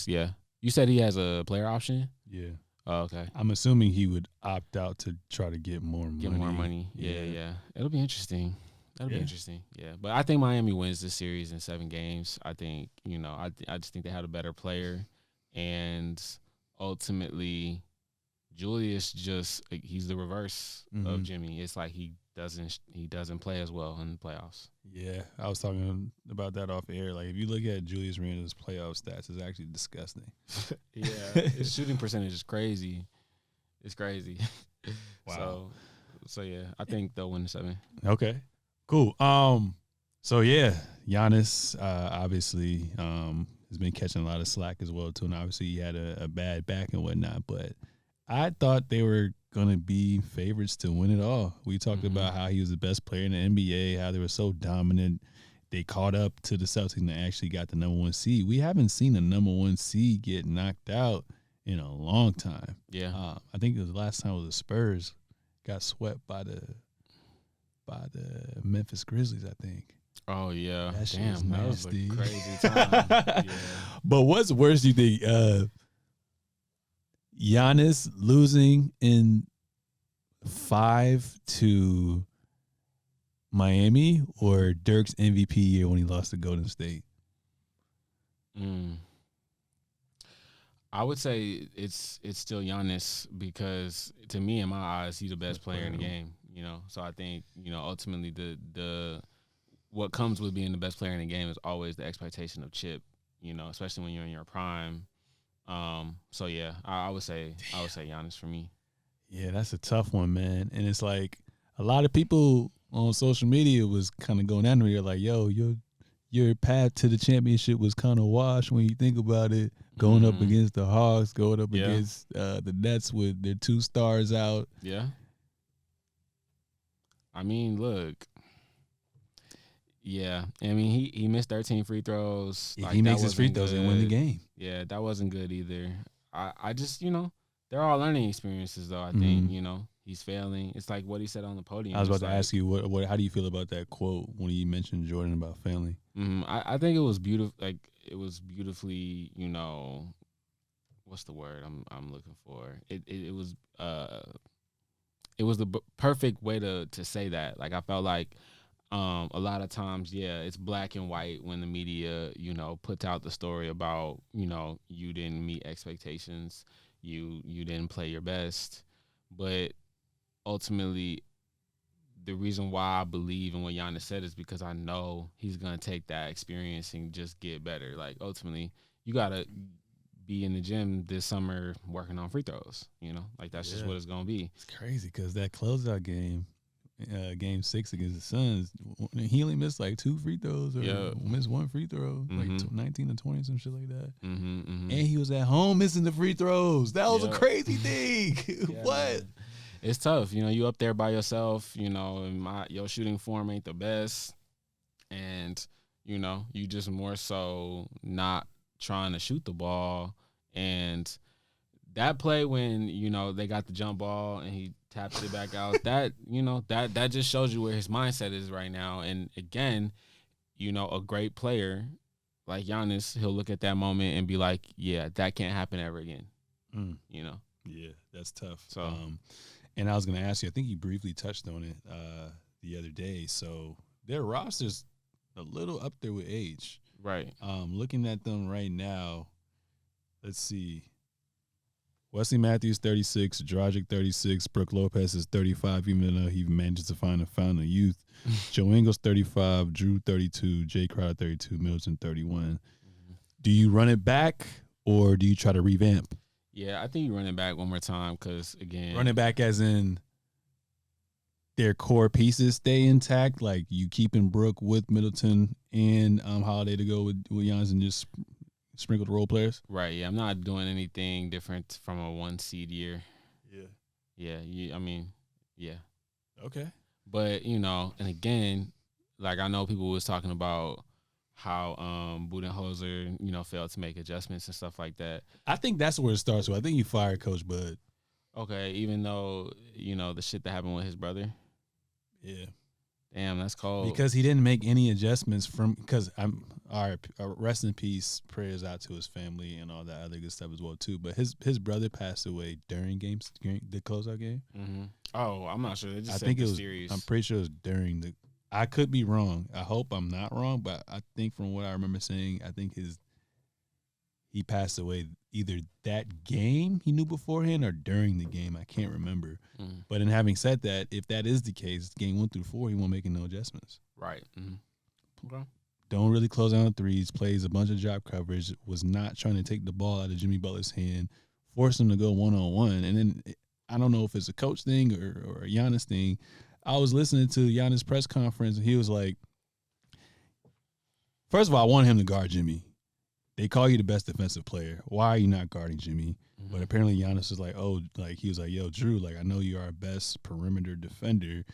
yeah. You said he has a player option? Yeah. Oh, okay. I'm assuming he would opt out to try to get more money. Get more money. Yeah. It'll be interesting. That'll be interesting. Yeah, but I think Miami wins this series in 7 games. I think I just think they had a better player, and ultimately, Julius he's the reverse of Jimmy. It's like he doesn't play as well in the playoffs. Yeah, I was talking about that off air. Like if you look at Julius Randle's playoff stats, it's actually disgusting. Yeah, his shooting percentage is crazy. It's crazy. Wow. So yeah, I think they'll win 7. Okay. Cool. So yeah, Giannis obviously has been catching a lot of slack as well too, and obviously he had a bad back and whatnot. But I thought they were gonna be favorites to win it all. We talked about how he was the best player in the NBA, how they were so dominant. They caught up to the Celtics and they actually got the number 1 seed. We haven't seen a number 1 seed get knocked out in a long time. Yeah, I think it was the last time it was the Spurs got swept by the Memphis Grizzlies, I think. Oh yeah, that shit damn, that was a nasty. crazy time. Yeah. But what's worse, do you think? Giannis losing in 5 to Miami, or Dirk's MVP year when he lost to Golden State? I would say it's still Giannis, because to me, in my eyes, he's the best player in the game. So I think ultimately the what comes with being the best player in the game is always the expectation of chip. Especially when you're in your prime. So yeah, I would say Giannis for me. Yeah, that's a tough one, man. And it's like a lot of people on social media was kind of going down there like, yo, your path to the championship was kind of washed when you think about it. Going up against the Hawks, going up against the Nets with their 2 stars out. Yeah. I mean, look. Yeah, I mean he missed 13 free throws. If he makes his free throws and win the game. Yeah, that wasn't good either. I just they're all learning experiences though. I think he's failing. It's like what he said on the podium. I was about to ask you what how do you feel about that quote when he mentioned Jordan about failing? I think it was beautiful. Like it was beautifully. What's the word I'm looking for? It was the perfect way to say that. Like I felt like. A lot of times, it's black and white when the media, puts out the story about, you didn't meet expectations, you didn't play your best. But ultimately, the reason why I believe in what Giannis said is because I know he's going to take that experience and just get better. Like, ultimately, you got to be in the gym this summer working on free throws, like that's just what it's going to be. It's crazy because that closeout game, game 6 against the Suns, he only missed like 2 free throws or missed 1 free throw, like 19 to 20, some shit like that. And he was at home missing the free throws. That was a crazy thing. What? Man. It's tough. You up there by yourself, and your shooting form ain't the best. And, you just more so not trying to shoot the ball. And that play when, they got the jump ball and he taps it back out, that just shows you where his mindset is right now. And again, a great player like Giannis, he'll look at that moment and be like, yeah, that can't happen ever again. Yeah, that's tough. So, and I was going to ask you, I think you briefly touched on it the other day. So their roster's a little up there with age. Right. Looking at them right now, let's see. Wesley Matthews, 36. Dragic, 36. Brook Lopez is 35, even though he manages to find a fountain of youth. Joe Ingles, 35. Drew, 32. Jay Crowder, 32. Middleton, 31. Do you run it back or do you try to revamp? Yeah, I think you run it back one more time because, again. Run it back as in their core pieces stay intact, like you keeping Brook with Middleton and Holiday to go with Giannis and just sprinkle the role players. Right. Yeah, I'm not doing anything different from a 1 seed year. Yeah. Yeah. Okay. But, and again, like I know people was talking about how Budenholzer, failed to make adjustments and stuff like that. I think that's where it starts with. I think you fired Coach Bud. Okay, even though, the shit that happened with his brother. Yeah. Damn, that's cold. Because he didn't make any adjustments because I'm all right. Rest in peace. Prayers out to his family and all that other good stuff as well too. But his brother passed away during the closeout game. Mm-hmm. Oh, I'm not sure. They just I said think the it was. series. I'm pretty sure it was during the. I could be wrong. I hope I'm not wrong, but I think from what I remember saying, I think he passed away either that game he knew beforehand or during the game. I can't remember. Mm. But in having said that, if that is the case, game 1 through 4, he won't make no adjustments. Right. Mm-hmm. Okay. Don't really close out on threes, plays a bunch of drop coverage, was not trying to take the ball out of Jimmy Butler's hand, forced him to go one-on-one. And then I don't know if it's a coach thing or a Giannis thing. I was listening to Giannis' press conference, and he was like, first of all, I want him to guard Jimmy. They call you the best defensive player. Why are you not guarding Jimmy? Mm-hmm. But apparently Giannis was like, he was like, yo, Drew, like, I know you're our best perimeter defender.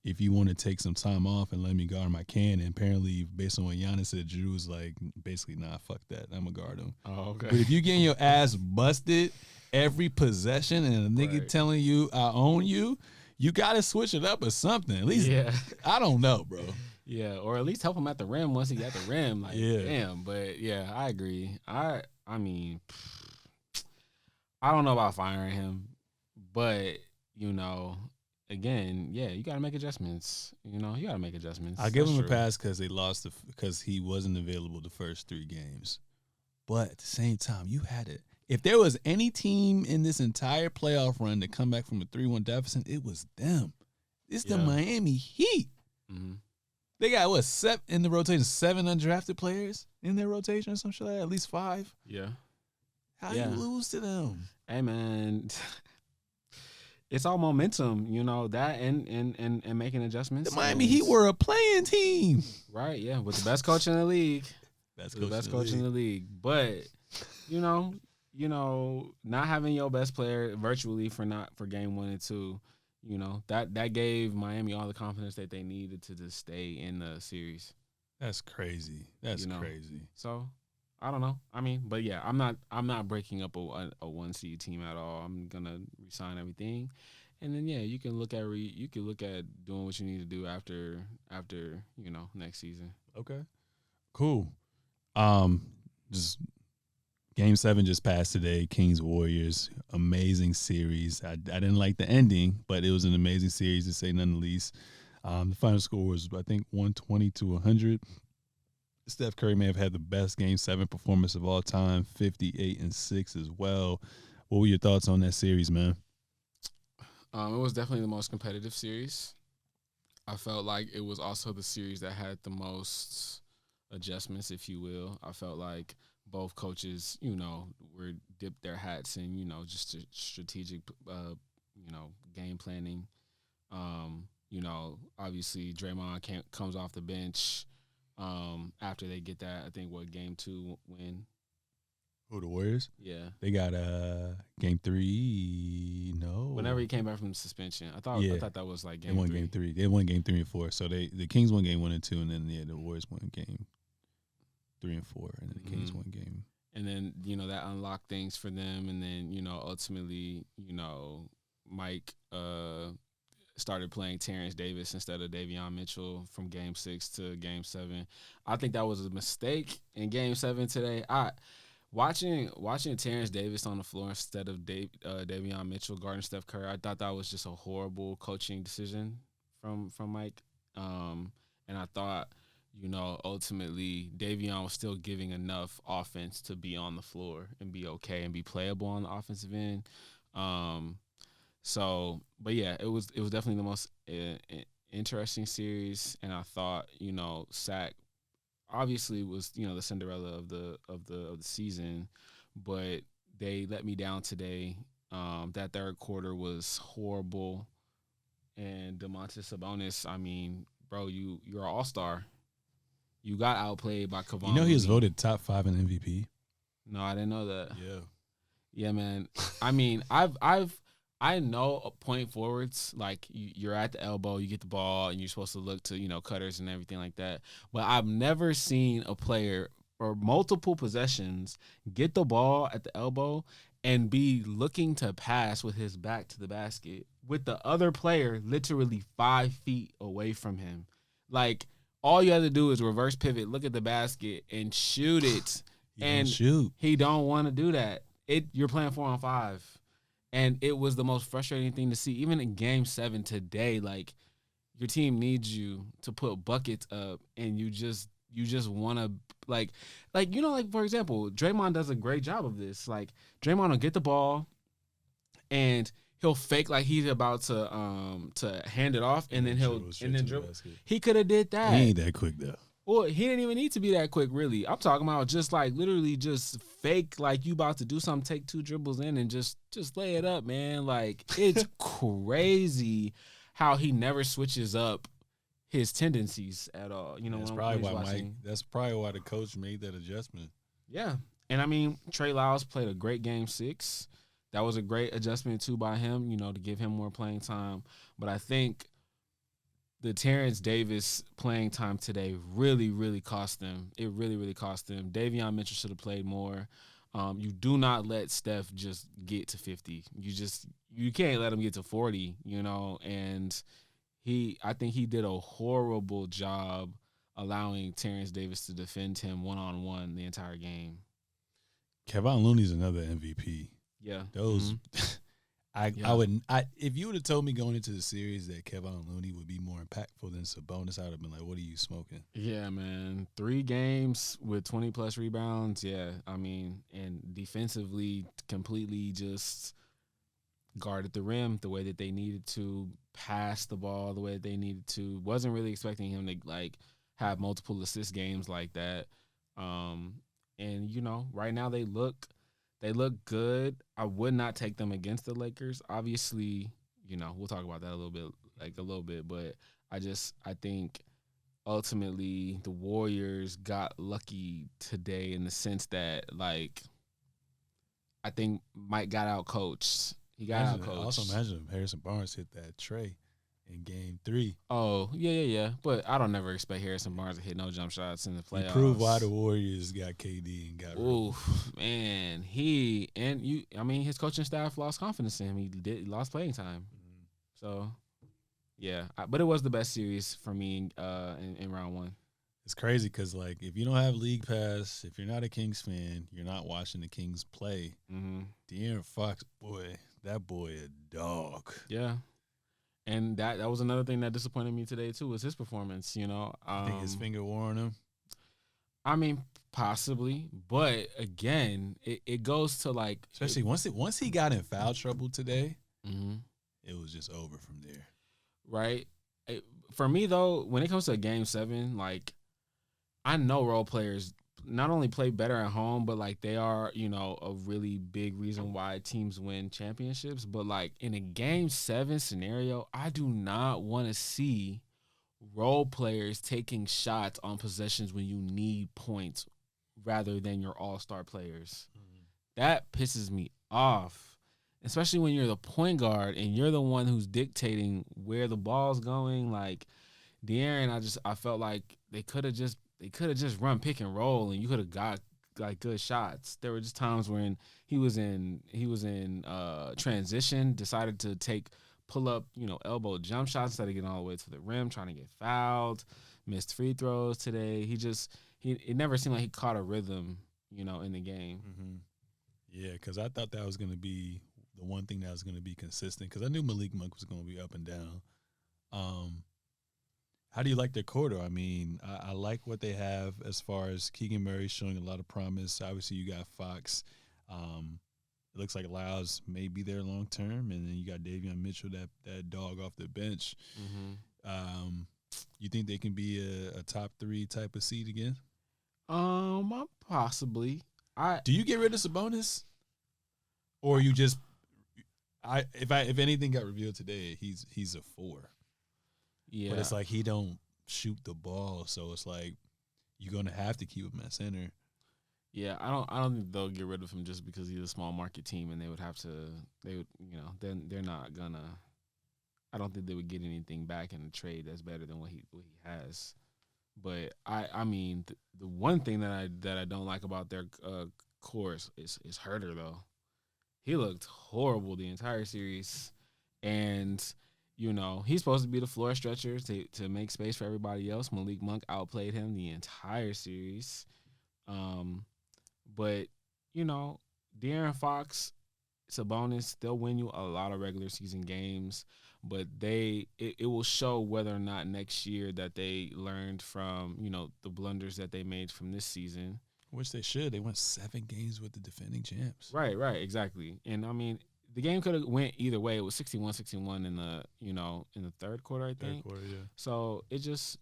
If you want to take some time off and let me guard him, I can. And apparently, based on what Giannis said, Drew was like, basically, nah, fuck that. I'm going to guard him. Oh, okay. But if you getting your ass busted every possession and a nigga telling you, I own you, you got to switch it up or something. At least, I don't know, bro. Yeah, or at least help him at the rim once he got the rim. Like, damn. But yeah, I agree. I mean, I don't know about firing him, but again, you got to make adjustments. You got to make adjustments. I'll give him a pass because they lost because he wasn't available the first 3 games. But at the same time, you had it. If there was any team in this entire playoff run to come back from a 3-1 deficit, it was them. It's the Miami Heat. Mm-hmm. They got, in the rotation, 7 undrafted players in their rotation or some shit like that, at least 5. Yeah. How you lose to them? Hey, man. It's all momentum, that and making adjustments. The Miami Heat were a playing team. Right, yeah, with the best coach in the league. Best coach in the league. But, not having your best player virtually for game 1 and 2, that gave Miami all the confidence that they needed to just stay in the series. That's crazy. That's crazy. So I don't know. I mean, but yeah, I'm not breaking up a 1 seed team at all. I'm gonna resign everything, and then you can look at doing what you need to do after next season. Okay, cool. Just Game 7 just passed today. Kings Warriors, amazing series. I didn't like the ending, but it was an amazing series to say none the least. The final score was, I think, 120-100. Steph Curry may have had the best Game 7 performance of all time, 58-6 as well. What were your thoughts on that series, man? It was definitely the most competitive series. I felt like it was also the series that had the most adjustments, if you will. I felt like both coaches, were dipped their hats in, just a strategic, game planning. Obviously Draymond comes off the bench after they get that, I think, Game 2 win. Who, the Warriors? Yeah. They got Game 3, no. Whenever he came back from the suspension. I thought that was like Game 3. They won Game 3. They won Game 3 and 4. So the Kings won Game 1 and 2, and then, the Warriors won Game 3 and 4, and then the Kings won Game. And then, that unlocked things for them. And then, ultimately, Mike started playing Terrence Davis instead of Davion Mitchell from Game 6 to Game 7. I think that was a mistake in Game 7 today. Watching Terrence Davis on the floor instead of Davion Mitchell guarding Steph Curry, I thought that was just a horrible coaching decision from Mike. And I thought, ultimately Davion was still giving enough offense to be on the floor and be okay and be playable on the offensive end. But yeah, it was definitely the most interesting series, and I thought, Sac obviously was, the Cinderella of the season, but they let me down today. That third quarter was horrible, and Domantas Sabonis, I mean, bro, you're an all-star. You got outplayed by Kevon. He was voted top 5 in MVP. No, I didn't know that. Yeah, man. I mean, I know point forwards, like you're at the elbow, you get the ball, and you're supposed to look to, cutters and everything like that. But I've never seen a player for multiple possessions get the ball at the elbow and be looking to pass with his back to the basket with the other player literally 5 feet away from him. Like all you have to do is reverse pivot, look at the basket, and shoot it. And shoot. he don't want to do that. You're playing 4-on-5, and it was the most frustrating thing to see. Even in Game 7 today, like your team needs you to put buckets up, and you just want to like like for example, Draymond does a great job of this. Like Draymond will get the ball, and he'll fake like he's about to hand it off, and then dribble. He could have did that. He ain't that quick though. Well, he didn't even need to be that quick, really. I'm talking about just like literally just fake like you about to do something, take 2 dribbles in and just lay it up, man. Like it's crazy how he never switches up his tendencies at all. You know, that's probably why that's probably why the coach made that adjustment. Yeah. And I mean, Trey Lyles played a great Game 6. That was a great adjustment too by him, you know, to give him more playing time. But I think the Terrence Davis playing time today really, really cost them. It really, really cost them. Davion Mitchell should have played more. You do not let Steph just get to 50. You can't let him get to 40, you know, and I think he did a horrible job allowing Terrence Davis to defend him one-on-one the entire game. Kevon Looney's another MVP. Yeah. Those I would if you would have told me going into the series that Kevon Looney would be more impactful than Sabonis, I would have been like, what are you smoking? Yeah, man. 3 games with 20-plus rebounds. Yeah, I mean, and defensively completely just guarded the rim the way that they needed to, pass the ball the way that they needed to. Wasn't really expecting him to, like, have multiple assist games like that. And, you know, right now they look good. I would not take them against the Lakers. Obviously, you know, we'll talk about that a little bit, but I think ultimately the Warriors got lucky today in the sense that, like, I think Mike got out coached. He got out coached. Also imagine if Harrison Barnes hit that tray in Game 3. Oh, yeah. But I don't never expect Harrison Barnes to hit no jump shots in the playoffs. He proved why the Warriors got KD and got Ooh, man. His coaching staff lost confidence in him. He lost playing time. Mm-hmm. So, yeah. But it was the best series for me in round 1. It's crazy because, like, if you don't have League Pass, if you're not a Kings fan, you're not watching the Kings play. Mm-hmm. De'Aaron Fox, that boy a dog. Yeah. And that was another thing that disappointed me today too, was his performance. You know, I think his finger wore on him. I mean, possibly, but again, it goes to, like, especially once he got in foul trouble today, it was just over from there. Right. For me though, when it comes to Game 7, like, I know role players not only play better at home, but, like, they are, you know, a really big reason why teams win championships. But, like, in a Game 7 scenario, I do not want to see role players taking shots on possessions when you need points rather than your all-star players. Mm-hmm. That pisses me off, especially when you're the point guard and you're the one who's dictating where the ball's going. Like, De'Aaron, I felt like they could have just run pick and roll, and you could have got, like, good shots. There were just times when he was in transition, decided to pull up, you know, elbow jump shots instead of getting all the way to the rim, trying to get fouled, missed free throws today. It never seemed like he caught a rhythm, you know, in the game. Mm-hmm. Yeah, because I thought that was going to be the one thing that was going to be consistent, because I knew Malik Monk was going to be up and down. How do you like their quarter? I mean, I like what they have as far as Keegan Murray showing a lot of promise. Obviously, you got Fox. It looks like Lyles may be there long term, and then you got Davion Mitchell, that dog off the bench. Mm-hmm. You think they can be a top 3 type of seed again? Possibly. Do you get rid of Sabonis, or you just if anything got revealed today, he's a 4. Yeah, but it's like he don't shoot the ball, so it's like you're gonna have to keep him at center. Yeah, I don't think they'll get rid of him just because he's a small market team, and they're not gonna. I don't think they would get anything back in the trade that's better than what he has. But I mean, the one thing that I don't like about their core is Herter though. He looked horrible the entire series, and he's supposed to be the floor stretcher to make space for everybody else. Malik Monk outplayed him the entire series. But, De'Aaron Fox, Sabonis, they'll win you a lot of regular season games, but it will show whether or not next year that they learned from, the blunders that they made from this season. Which they should. They won 7 games with the defending champs. Right, exactly. And I mean, the game could have went either way. It was 61-61 in the, in the third quarter, I think. Third quarter, yeah. So it just,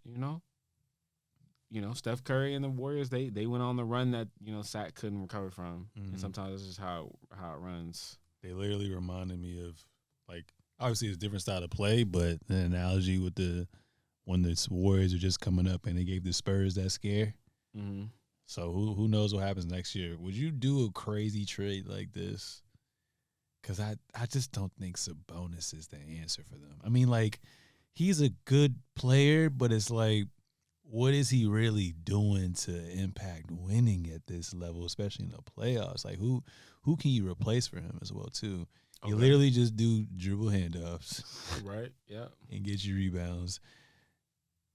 Steph Curry and the Warriors, they went on the run that, Sac couldn't recover from. Mm-hmm. And sometimes that's just how it runs. They literally reminded me of, like, obviously it's a different style of play, but the analogy with when the Warriors are just coming up and they gave the Spurs that scare. Mm-hmm. So who knows what happens next year? Would you do a crazy trade like this? Because I just don't think Sabonis is the answer for them. I mean, like, he's a good player, but it's like, what is he really doing to impact winning at this level, especially in the playoffs? Like, who can you replace for him as well, too? Okay. You literally just do dribble handoffs. Right, yeah. And get you rebounds.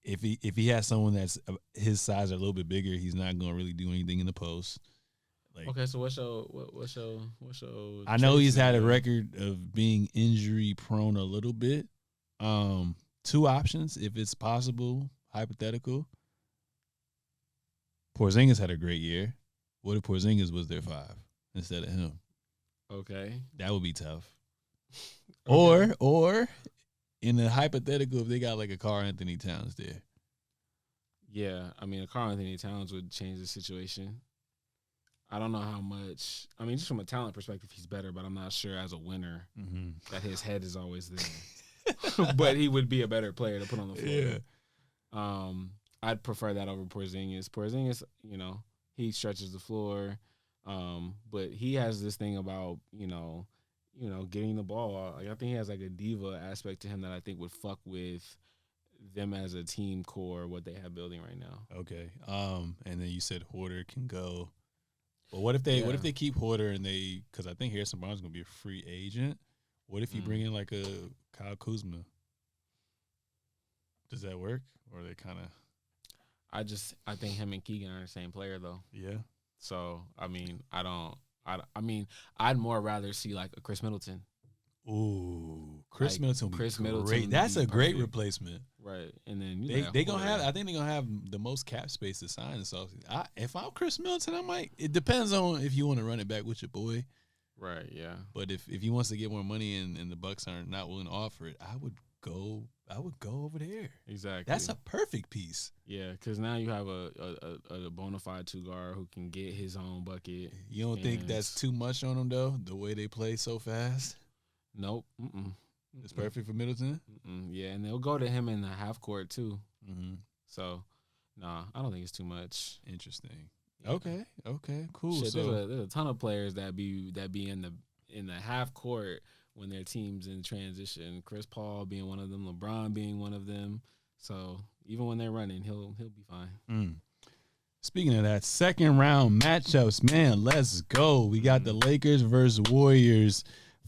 If he has someone that's his size or a little bit bigger, he's not going to really do anything in the post. Like, okay, so what's your? I know he's had a record of being injury prone a little bit. 2 options, if it's possible, hypothetical. Porzingis had a great year. What if Porzingis was their 5 instead of him? Okay, that would be tough. Okay. Or in a hypothetical, if they got like a Karl Anthony Towns there. Yeah, I mean, a Karl Anthony Towns would change the situation. I don't know how much. I mean, just from a talent perspective, he's better, but I'm not sure as a winner that his head is always there. But he would be a better player to put on the floor. Yeah. I'd prefer that over Porzingis. Porzingis, he stretches the floor, but he has this thing about, getting the ball. Like, I think he has like a diva aspect to him that I think would fuck with them as a team core, what they have building right now. Okay. And then you said Horter can go. But what if they keep Horter and because I think Harrison Barnes is going to be a free agent. What if you bring in like a Kyle Kuzma? Does that work? Or are they kind of? I think him and Keegan are the same player though. Yeah. So I mean, I'd more rather see like a Chris Middleton. Ooh, Chris Middleton would be great. That's a great replacement. Right. And then they gonna have. I think they're gonna have the most cap space to sign this offseason. If I'm Chris Middleton, I might. It depends on if you want to run it back with your boy. Right. Yeah. But if he wants to get more money and the Bucks are not willing to offer it, I would go over there. Exactly. That's a perfect piece. Yeah, because now you have a bona fide 2 guard who can get his own bucket. You don't think that's too much on them though? The way they play so fast. Nope. Mm-mm. It's perfect for Middleton. Yeah, and they'll go to him in the half court too. Mm-hmm. So, nah, I don't think it's too much. Interesting. Yeah. Okay, cool. Shit, so there's a ton of players that be in the half court when their team's in transition. Chris Paul being one of them, LeBron being one of them. So even when they're running, he'll be fine. Speaking of that, second round matchups, man, let's go. We got the Lakers versus Warriors.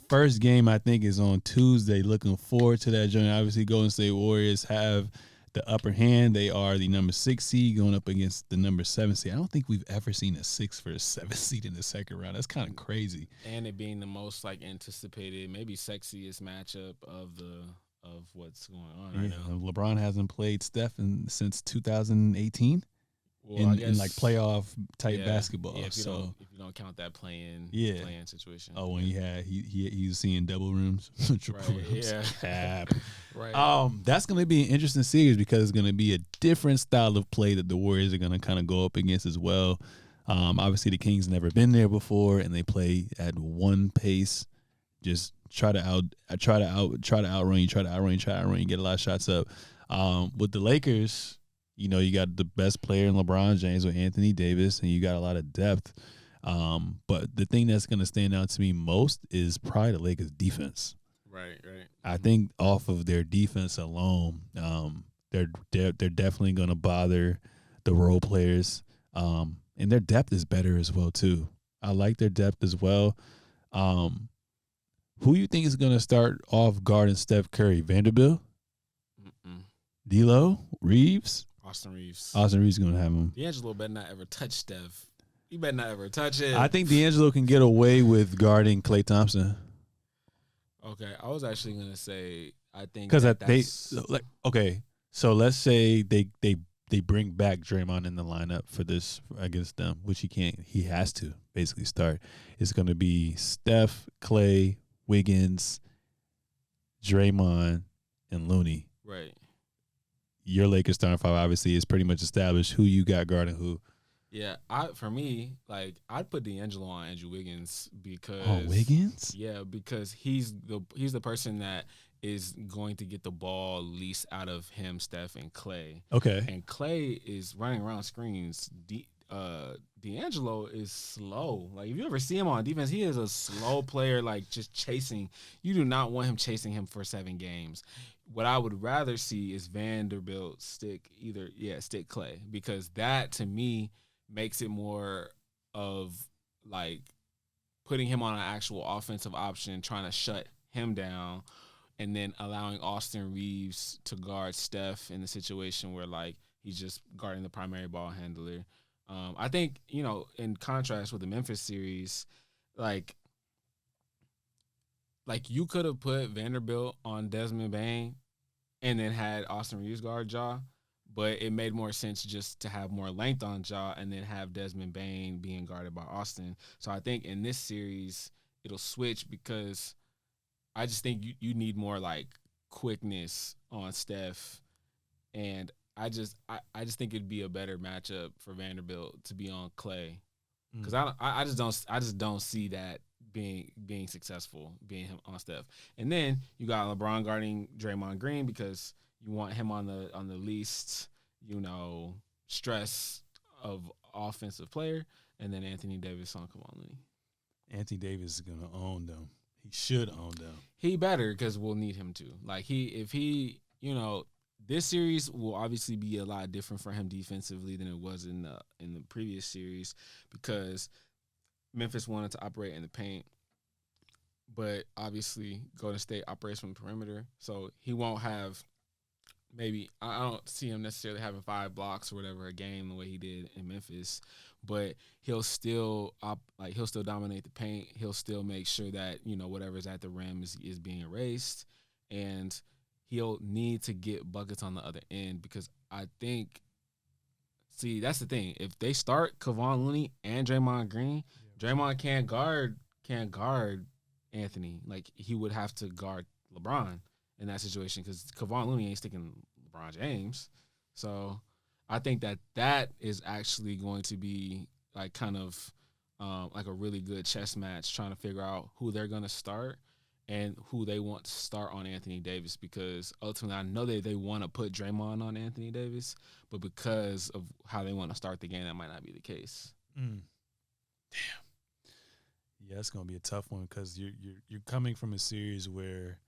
First game, I think, is on Tuesday. Looking forward to that joint. Obviously, Golden State Warriors have the upper hand. They are the number 6 seed going up against the number 7 seed. I don't think we've ever seen a 6 for a 7 seed in the second round. That's kind of crazy. And it being the most like anticipated, maybe sexiest matchup of what's going on right now. LeBron hasn't played Steph since 2018. Well, in like playoff type basketball. Yeah, if you don't count that playing situation. Oh, when he was seeing double rooms, triple rooms. Yeah. Right. That's gonna be an interesting series because it's gonna be a different style of play that the Warriors are gonna kind of go up against as well. Obviously the Kings never been there before, and they play at one pace. Just try to outrun you, get a lot of shots up. With the Lakers, you got the best player in LeBron James with Anthony Davis, and you got a lot of depth. But the thing that's going to stand out to me most is probably the Lakers' defense. Right. I think off of their defense alone, they're definitely going to bother the role players. And their depth is better as well too. I like their depth as well. Who you think is going to start off guarding Steph Curry? Vanderbilt? D'Lo? Reeves? Austin Reeves. Austin Reeves is going to have him. D'Angelo better not ever touch Steph. He better not ever touch it. I think D'Angelo can get away with guarding Klay Thompson. Okay, I was actually going to say, I think because that's... okay, so let's say they bring back Draymond in the lineup for this against them, which he has to basically start. It's going to be Steph, Klay, Wiggins, Draymond, and Looney. Right. Your Lakers starting five obviously is pretty much established. Who you got guarding who? Yeah, for me, like, I'd put D'Angelo on Andrew Wiggins because Wiggins? Yeah, because he's the person that is going to get the ball least out of him, Steph, and Klay. Okay. And Klay is running around screens. D'Angelo is slow. Like, if you ever see him on defense, he is a slow player, like, just chasing. You do not want him chasing him for 7 games. What I would rather see is Vanderbilt stick Klay, because that, to me, makes it more of, like, putting him on an actual offensive option, trying to shut him down, and then allowing Austin Reeves to guard Steph in the situation where, like, he's just guarding the primary ball handler. I think, in contrast with the Memphis series, like you could have put Vanderbilt on Desmond Bane and then had Austin Reeves guard Ja, but it made more sense just to have more length on Ja and then have Desmond Bane being guarded by Austin. So I think in this series it'll switch, because I just think you need more, like, quickness on Steph, and I just think it'd be a better matchup for Vanderbilt to be on Klay, because I just don't see that being successful, being him on Steph. And then you got LeBron guarding Draymond Green, because you want him on the least stress of offensive player, and then Anthony Davis on Kevon Looney. Anthony Davis is gonna own them. He should own them. He better, because we'll need him to. Like, this series will obviously be a lot different for him defensively than it was in the previous series, because Memphis wanted to operate in the paint, but obviously Golden State operates from the perimeter, so he won't have I don't see him necessarily having 5 blocks or whatever a game the way he did in Memphis, but he'll still dominate the paint. He'll still make sure that whatever's at the rim is being erased, and he'll need to get buckets on the other end, because I think, that's the thing. If they start Kevon Looney and Draymond Green, Draymond can't guard Anthony. Like, he would have to guard LeBron in that situation, because Kevon Looney ain't sticking LeBron James. So I think that is actually going to be, like, kind of like a really good chess match, trying to figure out who they're going to start and who they want to start on Anthony Davis, because ultimately I know they want to put Draymond on Anthony Davis, but because of how they want to start the game, that might not be the case. Damn. Yeah, it's gonna be a tough one, because you're coming from a series where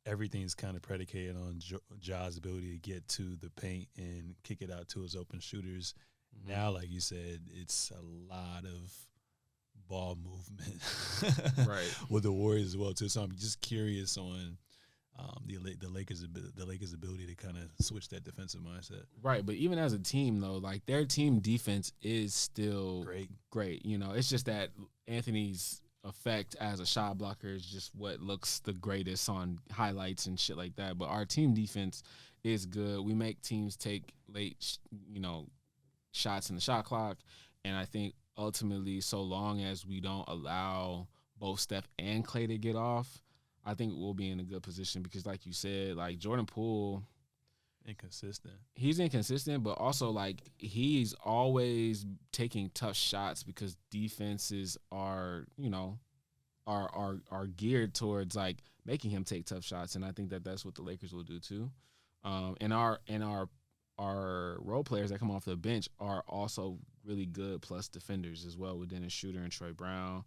everything's kind of predicated on Ja's ability to get to the paint and kick it out to his open shooters. Mm-hmm. Now, like you said, it's a lot of ball movement, right, with the Warriors as well too. So I'm just curious on the Lakers' ability to kind of switch that defensive mindset. Right, but even as a team though, like, their team defense is still great. It's just that Anthony's effect as a shot blocker is just what looks the greatest on highlights and shit like that. But our team defense is good. We make teams take late, shots in the shot clock, and I think ultimately, so long as we don't allow both Steph and Klay to get off, I think we'll be in a good position, because, like you said, like, Jordan Poole, He's inconsistent, but also, like, he's always taking tough shots, because defenses are geared towards, like, making him take tough shots, and I think that's what the Lakers will do too. And our role players that come off the bench are also really good plus defenders as well, with Dennis Schroeder and Troy Brown.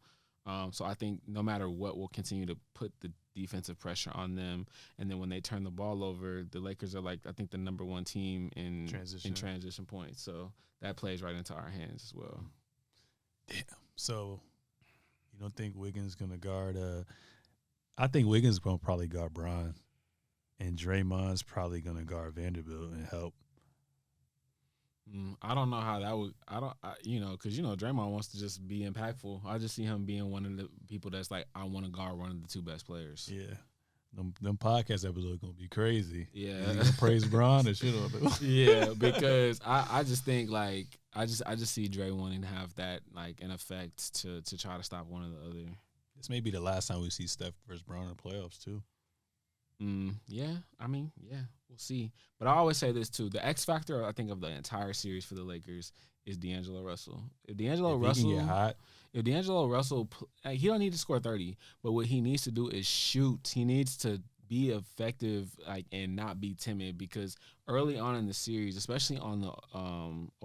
So I think no matter what, we'll continue to put the defensive pressure on them. And then when they turn the ball over, the Lakers are, like, I think, the number 1 team in transition points. So that plays right into our hands as well. Damn. So you don't think Wiggins is going to guard I think Wiggins is going to probably guard Bron, and Draymond's probably going to guard Vanderbilt and help. I don't know how that would. Because Draymond wants to just be impactful. I just see him being one of the people that's like, I want to guard one of the two best players. Yeah. Them podcast episodes going to be crazy. Yeah. You going to praise Bron and shit on them. Yeah, because I just think like I just see Dre wanting to have that like an effect to try to stop one or the other. This may be the last time we see Steph versus Bron in the playoffs too. Yeah, we'll see. But I always say this too: the X factor, I think, of the entire series for the Lakers is D'Angelo Russell. If D'Angelo Russell can get hot, he don't need to score 30, but what he needs to do is shoot. He needs to be effective, like, and not be timid, because early on in the series, especially on the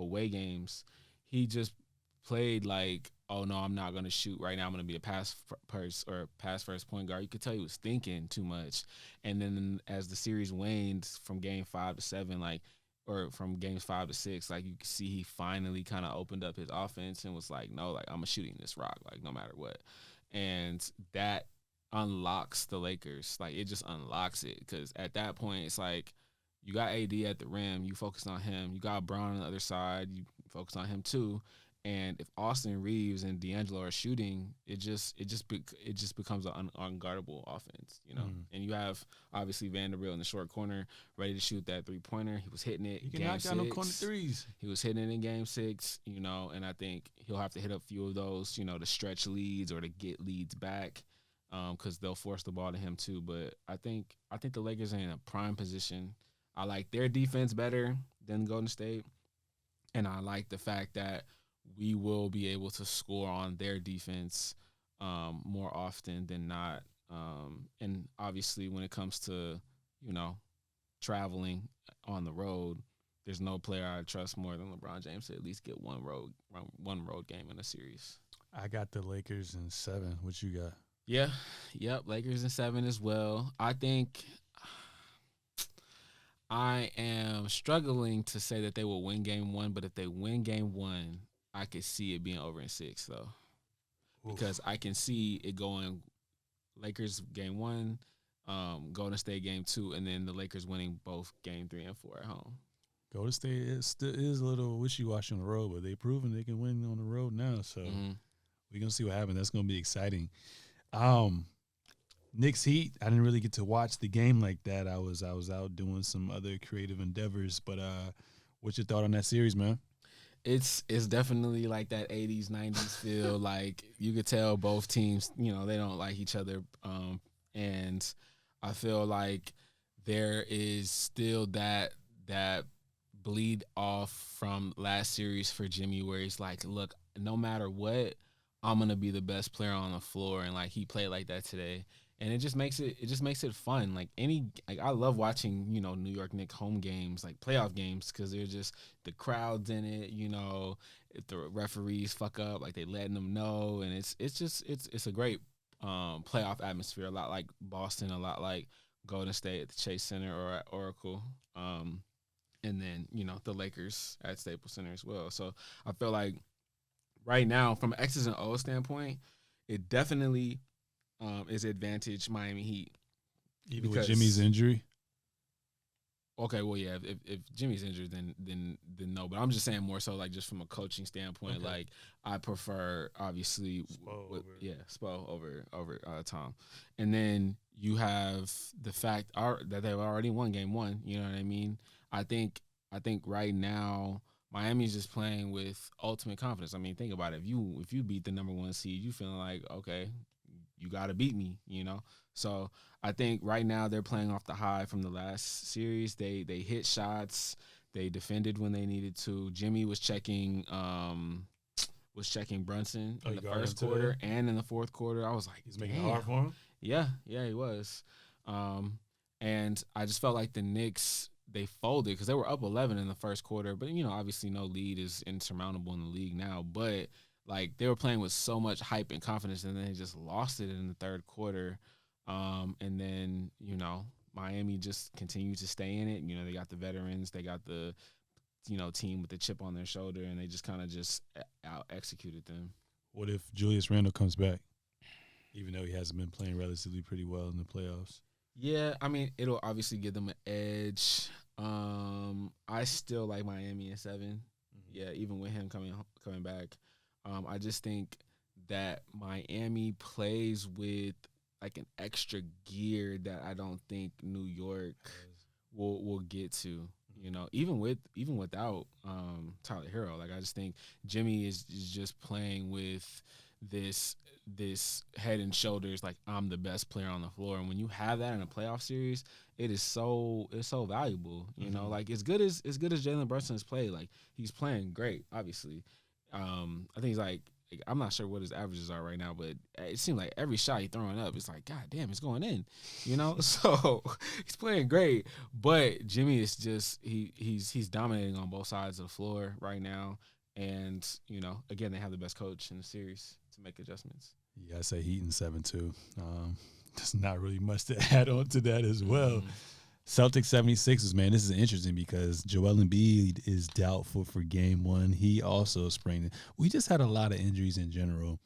away games, he just played like, oh no, I'm not gonna shoot right now. I'm gonna be a pass first point guard. You could tell he was thinking too much. And then as the series waned from game 5 to 7, or from games 5 to 6, like, you could see he finally kind of opened up his offense and was like, no, like, I'm shooting this rock, like, no matter what. And that unlocks the Lakers. Like, it just unlocks it, because at that point it's like, you got AD at the rim, you focus on him. You got Brown on the other side, you focus on him too. And if Austin Reeves and D'Angelo are shooting, it just becomes an unguardable offense, And you have obviously Vanderbilt in the short corner, ready to shoot that 3-pointer. He was hitting it. He can knock down them corner threes. He was hitting it in game 6, and I think he'll have to hit a few of those, to stretch leads or to get leads back, because they'll force the ball to him too. But I think the Lakers are in a prime position. I like their defense better than Golden State, and I like the fact that we will be able to score on their defense more often than not. And obviously, when it comes to, traveling on the road, there's no player I trust more than LeBron James to at least get one road game in a series. I got the Lakers in 7. What you got? Yeah. Yep. Lakers in 7 as well. I think I am struggling to say that they will win game 1, but if they win game 1, I could see it being over in 6, though. Oof. Because I can see it going Lakers game 1, Golden State game 2, and then the Lakers winning both game 3 and 4 at home. Golden State is a little wishy-washy on the road, but they've proven they can win on the road now. So we're going to see what happens. That's going to be exciting. Knicks Heat, I didn't really get to watch the game like that. I was out doing some other creative endeavors. But what's your thought on that series, man? It's definitely like that 80s, 90s feel. Like, you could tell both teams, they don't like each other. And I feel like there is still that bleed off from last series for Jimmy, where he's like, look, no matter what, I'm going to be the best player on the floor. And, like, he played like that today. And it just makes it fun. Like, I love watching, New York Knicks home games, like playoff games, because they're just the crowds in it. If the referees fuck up, like, they letting them know, and it's a great playoff atmosphere. A lot like Boston, a lot like Golden State at the Chase Center or at Oracle, and then the Lakers at Staples Center as well. So I feel like right now, from an X's and O's standpoint, it definitely is advantage Miami Heat. Even with Jimmy's injury? Okay, well, yeah, if Jimmy's injured, then no. But I'm just saying more so, like, just from a coaching standpoint, okay. Like, I prefer, obviously, Spo over Tom. And then you have the fact that they've already won game 1, you know what I mean? I think right now, Miami's just playing with ultimate confidence. I mean, think about it. If you beat the number 1 seed, you feeling like, okay, you got to beat me, So I think right now they're playing off the high from the last series. They hit shots. They defended when they needed to. Jimmy was checking Brunson in the first quarter and in the fourth quarter. I was like, he's making it hard for him? Yeah, he was. And I just felt like the Knicks, they folded because they were up 11 in the first quarter. But, obviously no lead is insurmountable in the league now. But, like, they were playing with so much hype and confidence, and then they just lost it in the third quarter. And then, Miami just continued to stay in it. They got the veterans. They got the, team with the chip on their shoulder, and they just kind of just out-executed them. What if Julius Randle comes back? Even though he hasn't been playing relatively pretty well in the playoffs. Yeah, I mean, it'll obviously give them an edge. I still like Miami in 7. Mm-hmm. Yeah, even with him coming back. I just think that Miami plays with like an extra gear that I don't think New York will get to. You know, even without Tyler Hero, like I just think Jimmy is just playing with this head and shoulders, like I'm the best player on the floor. And when you have that in a playoff series, it's so valuable. You know, like as good as Jalen Brunson has played, like he's playing great. Obviously, I think he's like I'm not sure what his averages are right now, but it seems like every shot he's throwing up, it's like, God damn, it's going in, you know? So he's playing great, but Jimmy is just, he's dominating on both sides of the floor right now. And, you know, again, they have the best coach in the series to make adjustments. Yeah, I say Heat in 7 too. There's not really much to add on to that as well. Celtics 76ers, man, this is interesting because Joel Embiid is doubtful for game 1. He also sprained it. We just had a lot of injuries in general.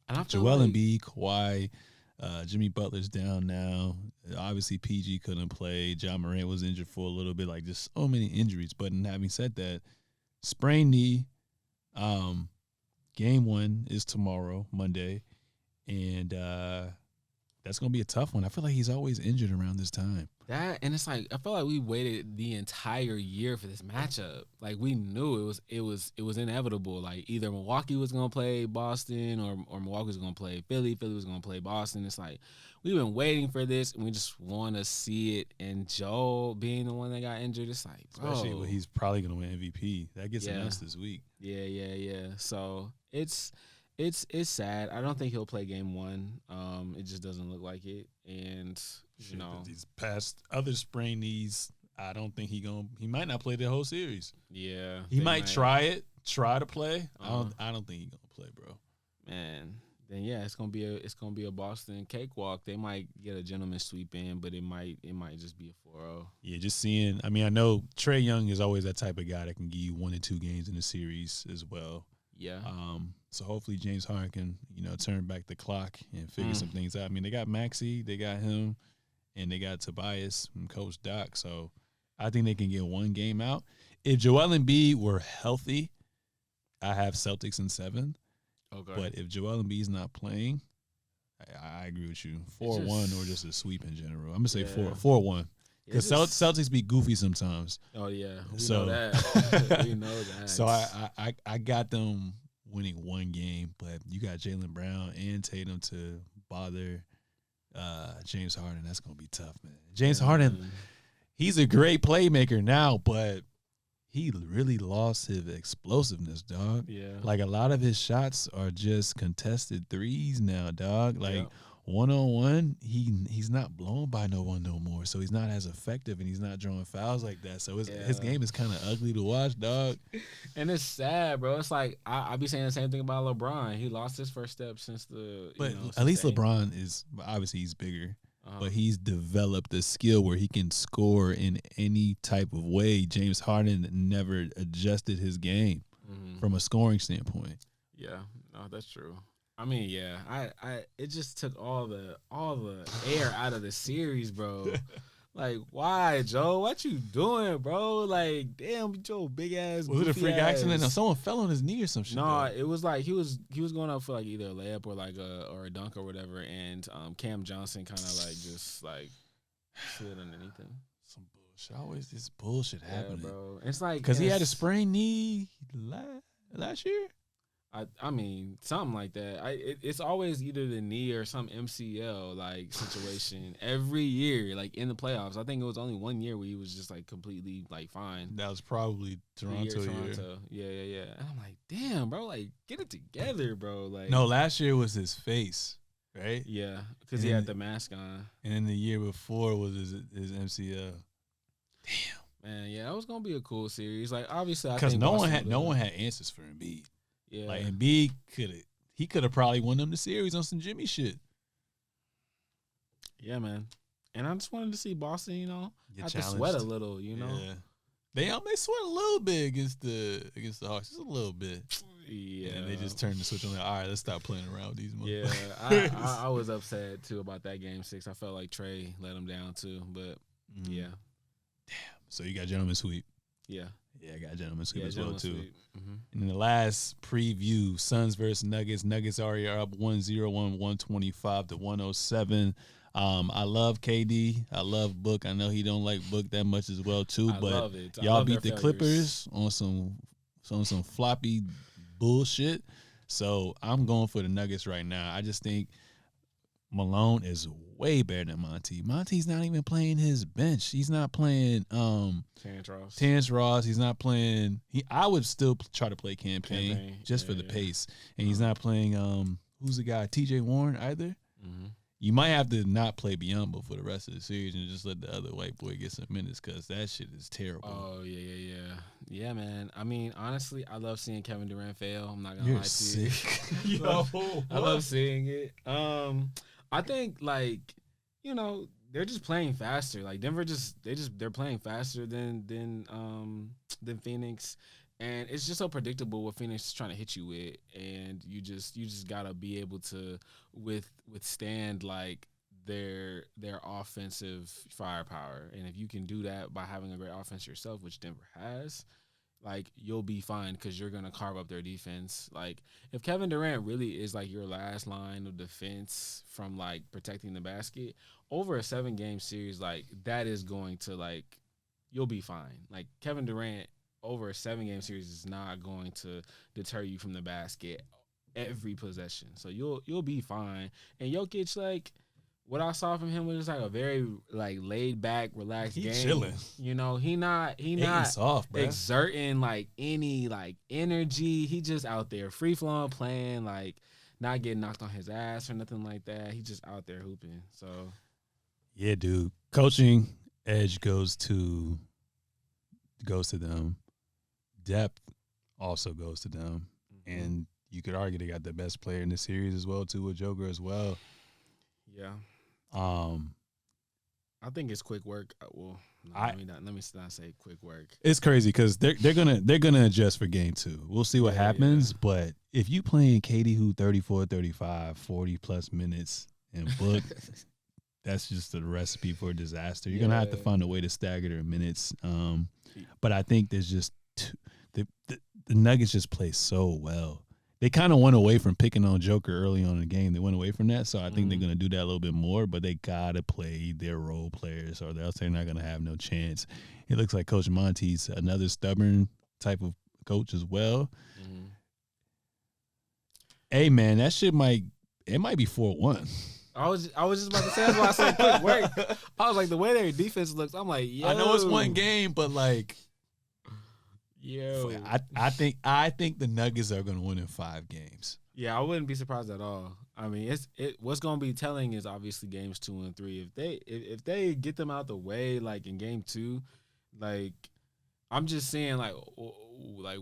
And Joel Embiid, Kawhi, Jimmy Butler's down now. Obviously, PG couldn't play. John Morant was injured for a little bit. Like, just so many injuries. But in having said that, sprained knee, game 1 is tomorrow, Monday. And that's going to be a tough one. I feel like he's always injured around this time. That, and it's like I feel like we waited the entire year for this matchup. Like we knew it was inevitable. Like either Milwaukee was gonna play Boston or Milwaukee was gonna play Philly. Philly was gonna play Boston. It's like we've been waiting for this, and we just want to see it. And Joe being the one that got injured, it's like, bro. Especially when he's probably gonna win MVP. That gets announced this week. Yeah. So it's sad. I don't think he'll play game 1. It just doesn't look like it. And you know, these past other sprain knees, I don't think he might not play the whole series. Yeah, he might try to play. I don't think he's gonna play, bro. Man, then yeah, it's gonna be a Boston cakewalk. They might get a gentleman sweep in, but it might just be a 4-0. Yeah, just seeing. I mean, I know Trae Young is always that type of guy that can give you 1 and 2 games in the series as well. Yeah. So hopefully James Harden can, turn back the clock and figure some things out. I mean, they got Maxey, they got him, and they got Tobias and Coach Doc. So I think they can get 1 game out. If Joel Embiid were healthy, I have Celtics in 7. Okay. But if Joel Embiid's not playing, I agree with you. 4-1 or just a sweep in general. I'm gonna say 4-1. Because Celtics be goofy sometimes. Oh yeah, we know that. We know that. So I got them winning 1 game, but you got Jaylen Brown and Tatum to bother James Harden. That's gonna be tough, man. James Harden, he's a great playmaker now, but he really lost his explosiveness, dog. Yeah, like a lot of his shots are just contested threes now, dog. Like. 1-on-1, he's not blown by no one no more, so he's not as effective and he's not drawing fouls like that. So his game is kind of ugly to watch, dog. And it's sad, bro. It's like I be saying the same thing about LeBron. He lost his first step since the. But at least LeBron is obviously he's bigger, but he's developed a skill where he can score in any type of way. James Harden never adjusted his game from a scoring standpoint. Yeah, no, that's true. I mean, yeah, I it just took all the air out of the series, bro. Like, why, Joe? What you doing, bro? Like, damn, Joe, big ass. Was it a freak accident? No, someone fell on his knee or some shit. No, it was like he was going up for like either a layup or like a dunk or whatever, and Cam Johnson kind of like just like slid underneath him. Some bullshit. Always this bullshit happening, bro. It's like because he had a sprained knee last year. I mean, something like that. It's always either the knee or some MCL like situation every year, like in the playoffs. I think it was only 1 year where he was just like completely like fine. That was probably Toronto year. Yeah. And I'm like, damn, bro, like get it together, bro. Like no, last year was his face, right? Yeah, because he had the mask on. And then the year before was his MCL. Damn, man. Yeah, that was gonna be a cool series. Like obviously, because no one had answers for Embiid. Yeah, like Embiid could have probably won them the series on some Jimmy shit. Yeah, man. And I just wanted to see Boston, have to sweat a little, Yeah. They sweat a little bit against the Hawks, just a little bit. Yeah. And they just turned the switch on. Like, all right, let's stop playing around with these. Yeah, I was upset too about that game 6. I felt like Trey let him down too, but yeah. So you got gentleman sweep. Yeah. Yeah, I got gentleman sweep as well too. Mm-hmm. And in the last preview, Suns versus Nuggets. Nuggets already are up 1-0, 125 to 107. I love KD. I love Book. I know he don't like Book that much as well too. I but love it. y'all beat the Clippers on some floppy bullshit. So I'm going for the Nuggets right now. I just think Malone is way better than Monty. Monty's not even playing his bench. He's not playing Terrence Ross. He's not playing. I would still try to play campaign just for the pace. And he's not playing. Who's the guy? TJ Warren either. Mm-hmm. You might have to not play Biyombo for the rest of the series and just let the other white boy get some minutes because that shit is terrible. Oh, yeah, man. I mean, honestly, I love seeing Kevin Durant fail. I'm not gonna lie to you. Yo, I love seeing it. I think like, they're just playing faster. Like Denver they're playing faster than Phoenix. And it's just so predictable what Phoenix is trying to hit you with, and you just gotta be able to withstand like their offensive firepower. And if you can do that by having a great offense yourself, which Denver has, like you'll be fine because you're gonna carve up their defense. Like if Kevin Durant really is like your last line of defense from like protecting the basket over a 7-game series, like that is going to like you'll be fine. Like Kevin Durant over a 7-game series is not going to deter you from the basket every possession. So you'll be fine. And Jokic, like what I saw from him was just like a very like laid back, relaxed game. Chilling. He not soft, exerting like any like energy. He just out there free flowing, playing, like not getting knocked on his ass or nothing like that. He just out there hooping. So yeah, dude. Coaching edge goes to them. Depth also goes to them. Mm-hmm. And you could argue they got the best player in the series as well, too, with Joker as well. Yeah. I think it's quick work. Well, no, let me not say quick work. It's crazy because they're gonna adjust for game 2. We'll see what happens. Yeah. But if you playing KD who 34, 35, 40 plus minutes and Book, that's just a recipe for disaster. You're gonna have to find a way to stagger their minutes. But I think there's just the Nuggets just play so well. They kind of went away from picking on Joker early on in the game. They went away from that, so I think they're going to do that a little bit more, but they got to play their role players or else they're not going to have no chance. It looks like Coach Monty's another stubborn type of coach as well. Mm-hmm. Hey, man, that shit might be 4-1. I was just about to say, that's why I said quick work. I was like, the way their defense looks, I'm like, yo. I know it's one game, but like, yo, I think the Nuggets are going to win in 5 games. Yeah, I wouldn't be surprised at all. I mean, what's going to be telling is obviously games 2 and 3. If they get them out the way, like in game 2, like I'm just saying, like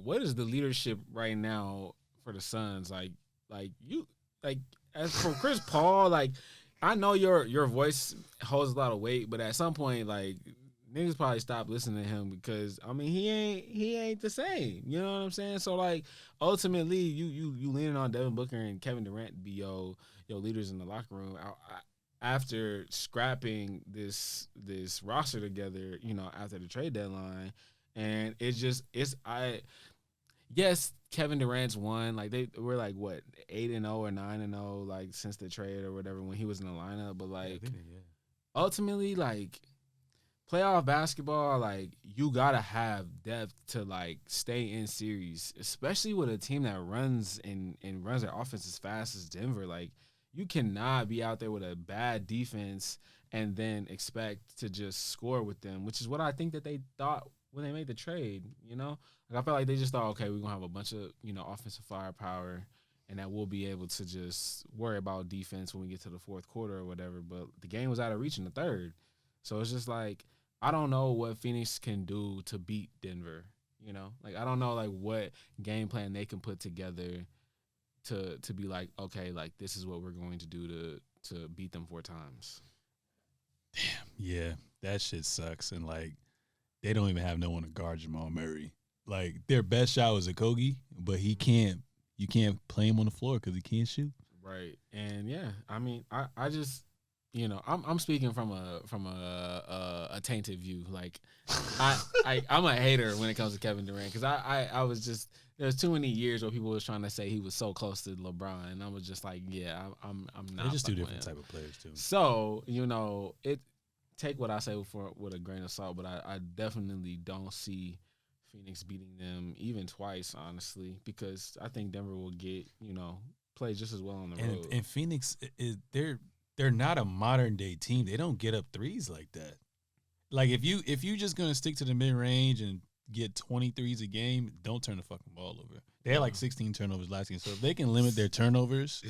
what is the leadership right now for the Suns? Like as for Chris Paul, like I know your voice holds a lot of weight, but at some point, like niggas probably stop listening to him because I mean he ain't the same. You know what I'm saying? So like ultimately, you leaning on Devin Booker and Kevin Durant to be your leaders in the locker room after scrapping this roster together. After the trade deadline, and yes, Kevin Durant's won. Like they were like what 8-0 or 9-0 like since the trade or whatever when he was in the lineup. But like ultimately, like playoff basketball, like you gotta have depth to like stay in series, especially with a team that runs and runs their offense as fast as Denver. Like you cannot be out there with a bad defense and then expect to just score with them, which is what I think that they thought when they made the trade. Like I felt like they just thought, okay, we're gonna have a bunch of offensive firepower, and that we'll be able to just worry about defense when we get to the fourth quarter or whatever. But the game was out of reach in the third, so it's just like I don't know what Phoenix can do to beat Denver. Like I don't know like what game plan they can put together to be like, okay, like this is what we're going to do to beat them 4 times. Damn, yeah, that shit sucks, and like they don't even have no one to guard Jamal Murray. Like their best shot was Okogie, but he can't. You can't play him on the floor because he can't shoot. Right. And yeah, I mean, I just, I'm speaking from a tainted view. Like, I'm a hater when it comes to Kevin Durant because I was just there's too many years where people was trying to say he was so close to LeBron, and I was just like, yeah, I'm not. They're just two fucking with different him. type of players too. So it take what I say with a grain of salt, but I definitely don't see Phoenix beating them even twice, honestly, because I think Denver will get play just as well on the road. And Phoenix is they're not a modern day team. They don't get up threes like that. Like if you just gonna stick to the mid range and get 23s a game, don't turn the fucking ball over. They had like 16 turnovers last game. So if they can limit their turnovers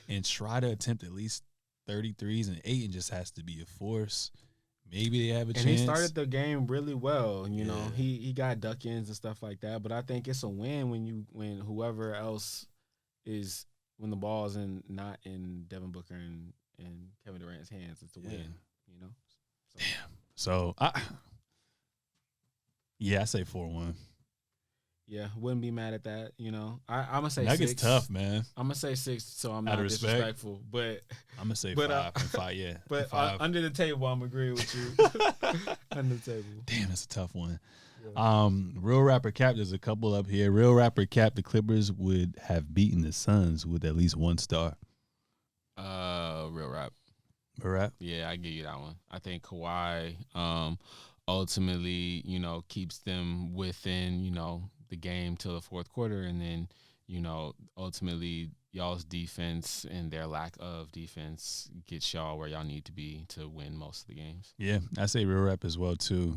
and try to attempt at least 33s and 8 and just has to be a force, maybe they have a chance. And he started the game really well. You know, he got duck ins and stuff like that. But I think it's a win when whoever else is when the ball is not in Devin Booker and Kevin Durant's hands. It's a win. You know. So. Damn. So I say 4-1. Yeah, wouldn't be mad at that. I'm gonna say Nuggets 6. tough, man. I'm gonna say 6, so I'm Out not of respect. disrespectful. But I'm gonna say 5 and 5. Yeah, but 5. Under the table, I'm agreeing with you. Under the table. Damn, that's a tough one. Yeah. Real Rapper Cap, there's a couple up here. Real Rapper Cap, the Clippers would have beaten the Suns with at least 1 star. Real rap. Real Rap? Yeah, I give you that one. I think Kawhi ultimately, keeps them within, the game till the fourth quarter, and then, ultimately y'all's defense and their lack of defense gets y'all where y'all need to be to win most of the games. Yeah, I say Real Rap as well too.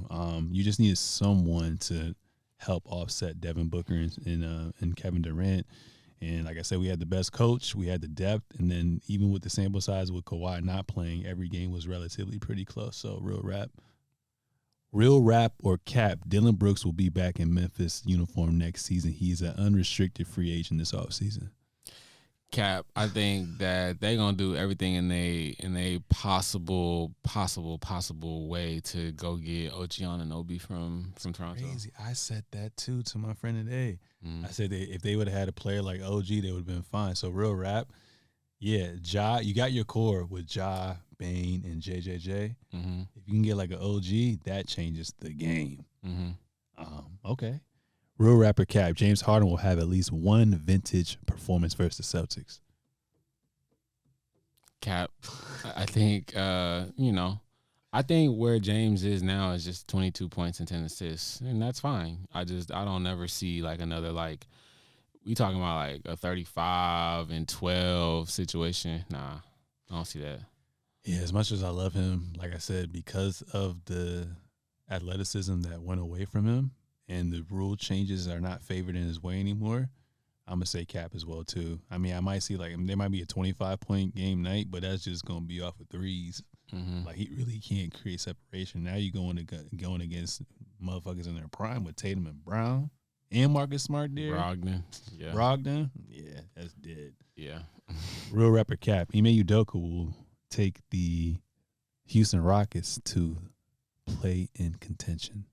You just needed someone to help offset Devin Booker and Kevin Durant. And like I said, we had the best coach, we had the depth, and then even with the sample size with Kawhi not playing, every game was relatively pretty close. So Real Rap or Cap, Dylan Brooks will be back in Memphis uniform next season. He's an unrestricted free agent this offseason. Cap, I think that they're gonna do everything in a possible way to go get OG Anunoby from Toronto. Crazy. I said that too to my friend today. Mm. I said if they would have had a player like OG, they would have been fine. So Real Rap, yeah, Ja, you got your core with Ja, Bane, and JJJ. Mm-hmm. If you can get like an OG, that changes the game. Mm-hmm. Okay. Real Rapper Cap, James Harden will have at least 1 vintage performance versus the Celtics. Cap, I think, I think where James is now is just 22 points and 10 assists, and that's fine. I don't ever see like another like we talking about like a 35 and 12 situation. Nah, I don't see that. Yeah, as much as I love him, like I said, because of the athleticism that went away from him and the rule changes are not favored in his way anymore, I'm going to say Cap as well, too. I mean, I might see like there might be a 25-point game night, but that's just going to be off of threes. Mm-hmm. Like, he really can't create separation. Now you're going against motherfuckers in their prime with Tatum and Brown and Marcus Smart there. Brogdon. Yeah, that's dead. Yeah. Real Rapper Cap, Ime Udoka will take the Houston Rockets to play in contention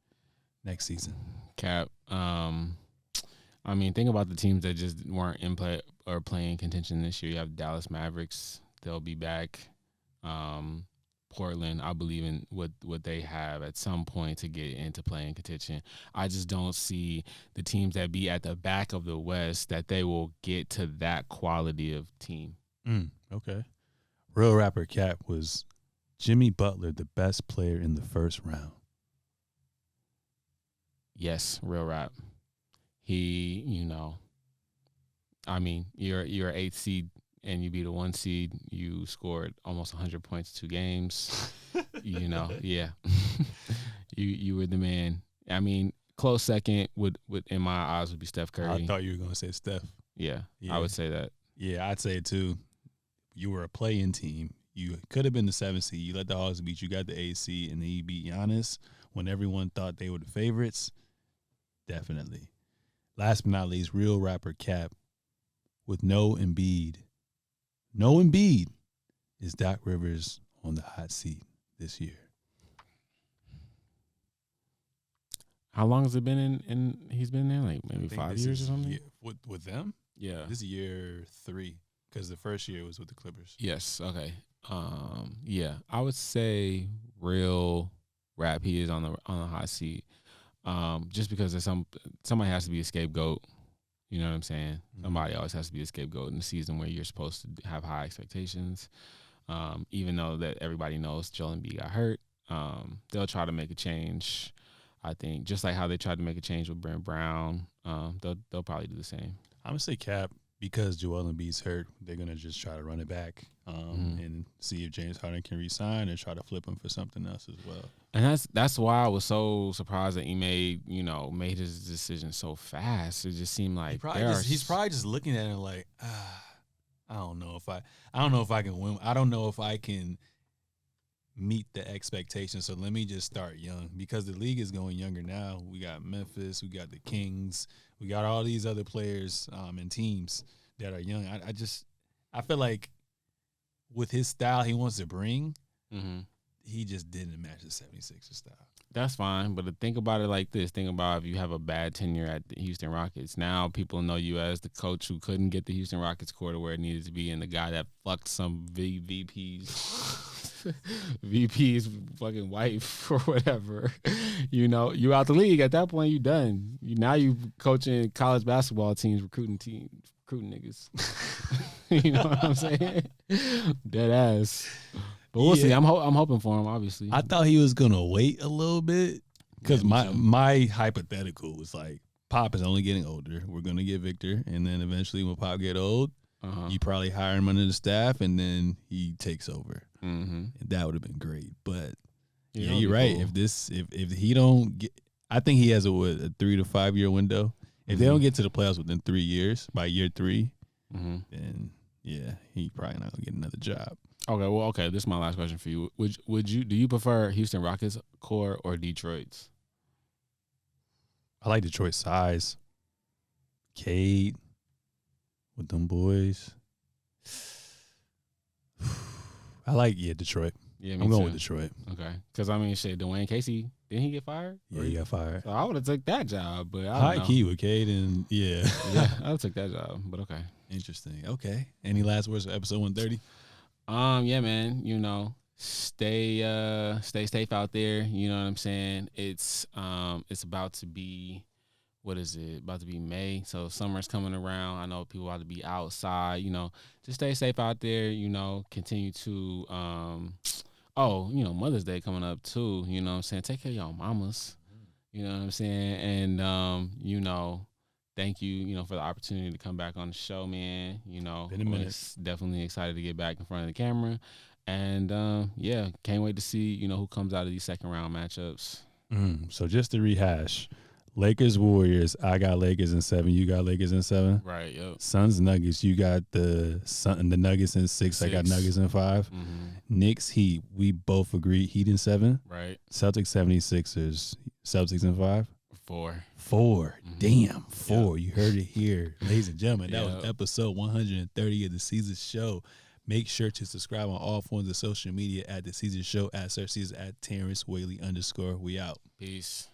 next season. Cap. I mean, think about the teams that just weren't in play or playing contention this year. You have Dallas Mavericks; they'll be back. Portland, I believe in what they have at some point to get into playing contention. I just don't see the teams that be at the back of the West that they will get to that quality of team. Okay. Real Rapper Cap, was Jimmy Butler the best player in the first round? Yes, real rap. He, I mean, you're 8th seed and you beat a 1 seed. You scored almost 100 points 2 games. Yeah. you were the man. I mean, close second would in my eyes would be Steph Curry. I thought you were gonna say Steph. Yeah, I would say that. Yeah, I'd say it too. You were a play-in team. You could have been the 7th seed. You let the Hawks beat you. Got the 8th seed, and then you beat Giannis when everyone thought they were the favorites. Definitely. Last but not least, Real Rapper Cap, with no Embiid. No Embiid. Is Doc Rivers on the hot seat this year? How long has it been in he's been there? Like maybe 5 years or something? With them? Yeah. This is year 3. Because the first year was with the Clippers. Yes. Okay. Yeah, I would say real rap. He is on the hot seat. Just because there's somebody has to be a scapegoat. You know what I'm saying? Mm-hmm. Somebody always has to be a scapegoat in the season where you're supposed to have high expectations. Even though that everybody knows Joel Embiid got hurt, they'll try to make a change. I think just like how they tried to make a change with Brent Brown, they'll probably do the same. I'm gonna say Cap because Joel Embiid's hurt. They're gonna just try to run it back and see if James Harden can resign and try to flip him for something else as well. And that's why I was so surprised that he made his decision so fast. It just seemed like he's probably just looking at it like, I don't know if I can win. I don't know if I can meet the expectations. So let me just start young because the league is going younger now. We got Memphis, we got the Kings, we got all these other players and teams that are young. I feel like with his style he wants to bring, he just didn't match the 76ers style. That's fine, but think about it like this. Think about if you have a bad tenure at the Houston Rockets. Now people know you as the coach who couldn't get the Houston Rockets core to where it needed to be and the guy that fucked some VP's fucking wife or whatever. You out the league. At that point, you done. Now you coaching college basketball teams, recruiting niggas. You know what I'm saying? Dead ass. But we'll see. I'm hoping for him, obviously. I thought he was going to wait a little bit because my hypothetical was like, Pop is only getting older. We're going to get Victor. And then eventually when Pop get old, you probably hire him under the staff and then he takes over. And that would have been great. But yeah, you're right. Cool. If he don't get, I think he has a 3 to 5 year window. If they don't get to the playoffs within 3 years, by year 3, then yeah, he probably not going to get another job. Okay. This is my last question for you. Do you prefer Houston Rockets core or Detroit's? I like Detroit's size. Cade with them boys. I like Detroit. Yeah, I'm going with Detroit. Okay, because shit, Dwayne Casey, didn't he get fired? Yeah, he got fired. So I would have took that job, but I high key with Cade and yeah, I would took that job. But okay, interesting. Okay, any last words for episode 130? Yeah, man. Stay safe out there. You know what I'm saying? It's about to be, what is it? About to be May, so summer's coming around. I know people about to be outside. Just stay safe out there. Continue to Mother's Day coming up too. You know what I'm saying? Take care of y'all mamas. You know what I'm saying? And thank you, for the opportunity to come back on the show, man. Been a minute. Definitely excited to get back in front of the camera. And can't wait to see, who comes out of these second round matchups. So just to rehash, Lakers Warriors, I got Lakers in 7, you got Lakers in 7. Right, yep. Suns Nuggets, you got the Nuggets in 6, I got Nuggets in 5. Knicks Heat, we both agree Heat in 7. Right. Celtics 76ers, Celtics in 5. 4. Damn, 4. Yep. You heard it here, ladies and gentlemen. That was episode 130 of the Seezus Show. Make sure to subscribe on all forms of social media at the Seezus Show, at Sir Seezus, at Terrence Whaley _. We out. Peace.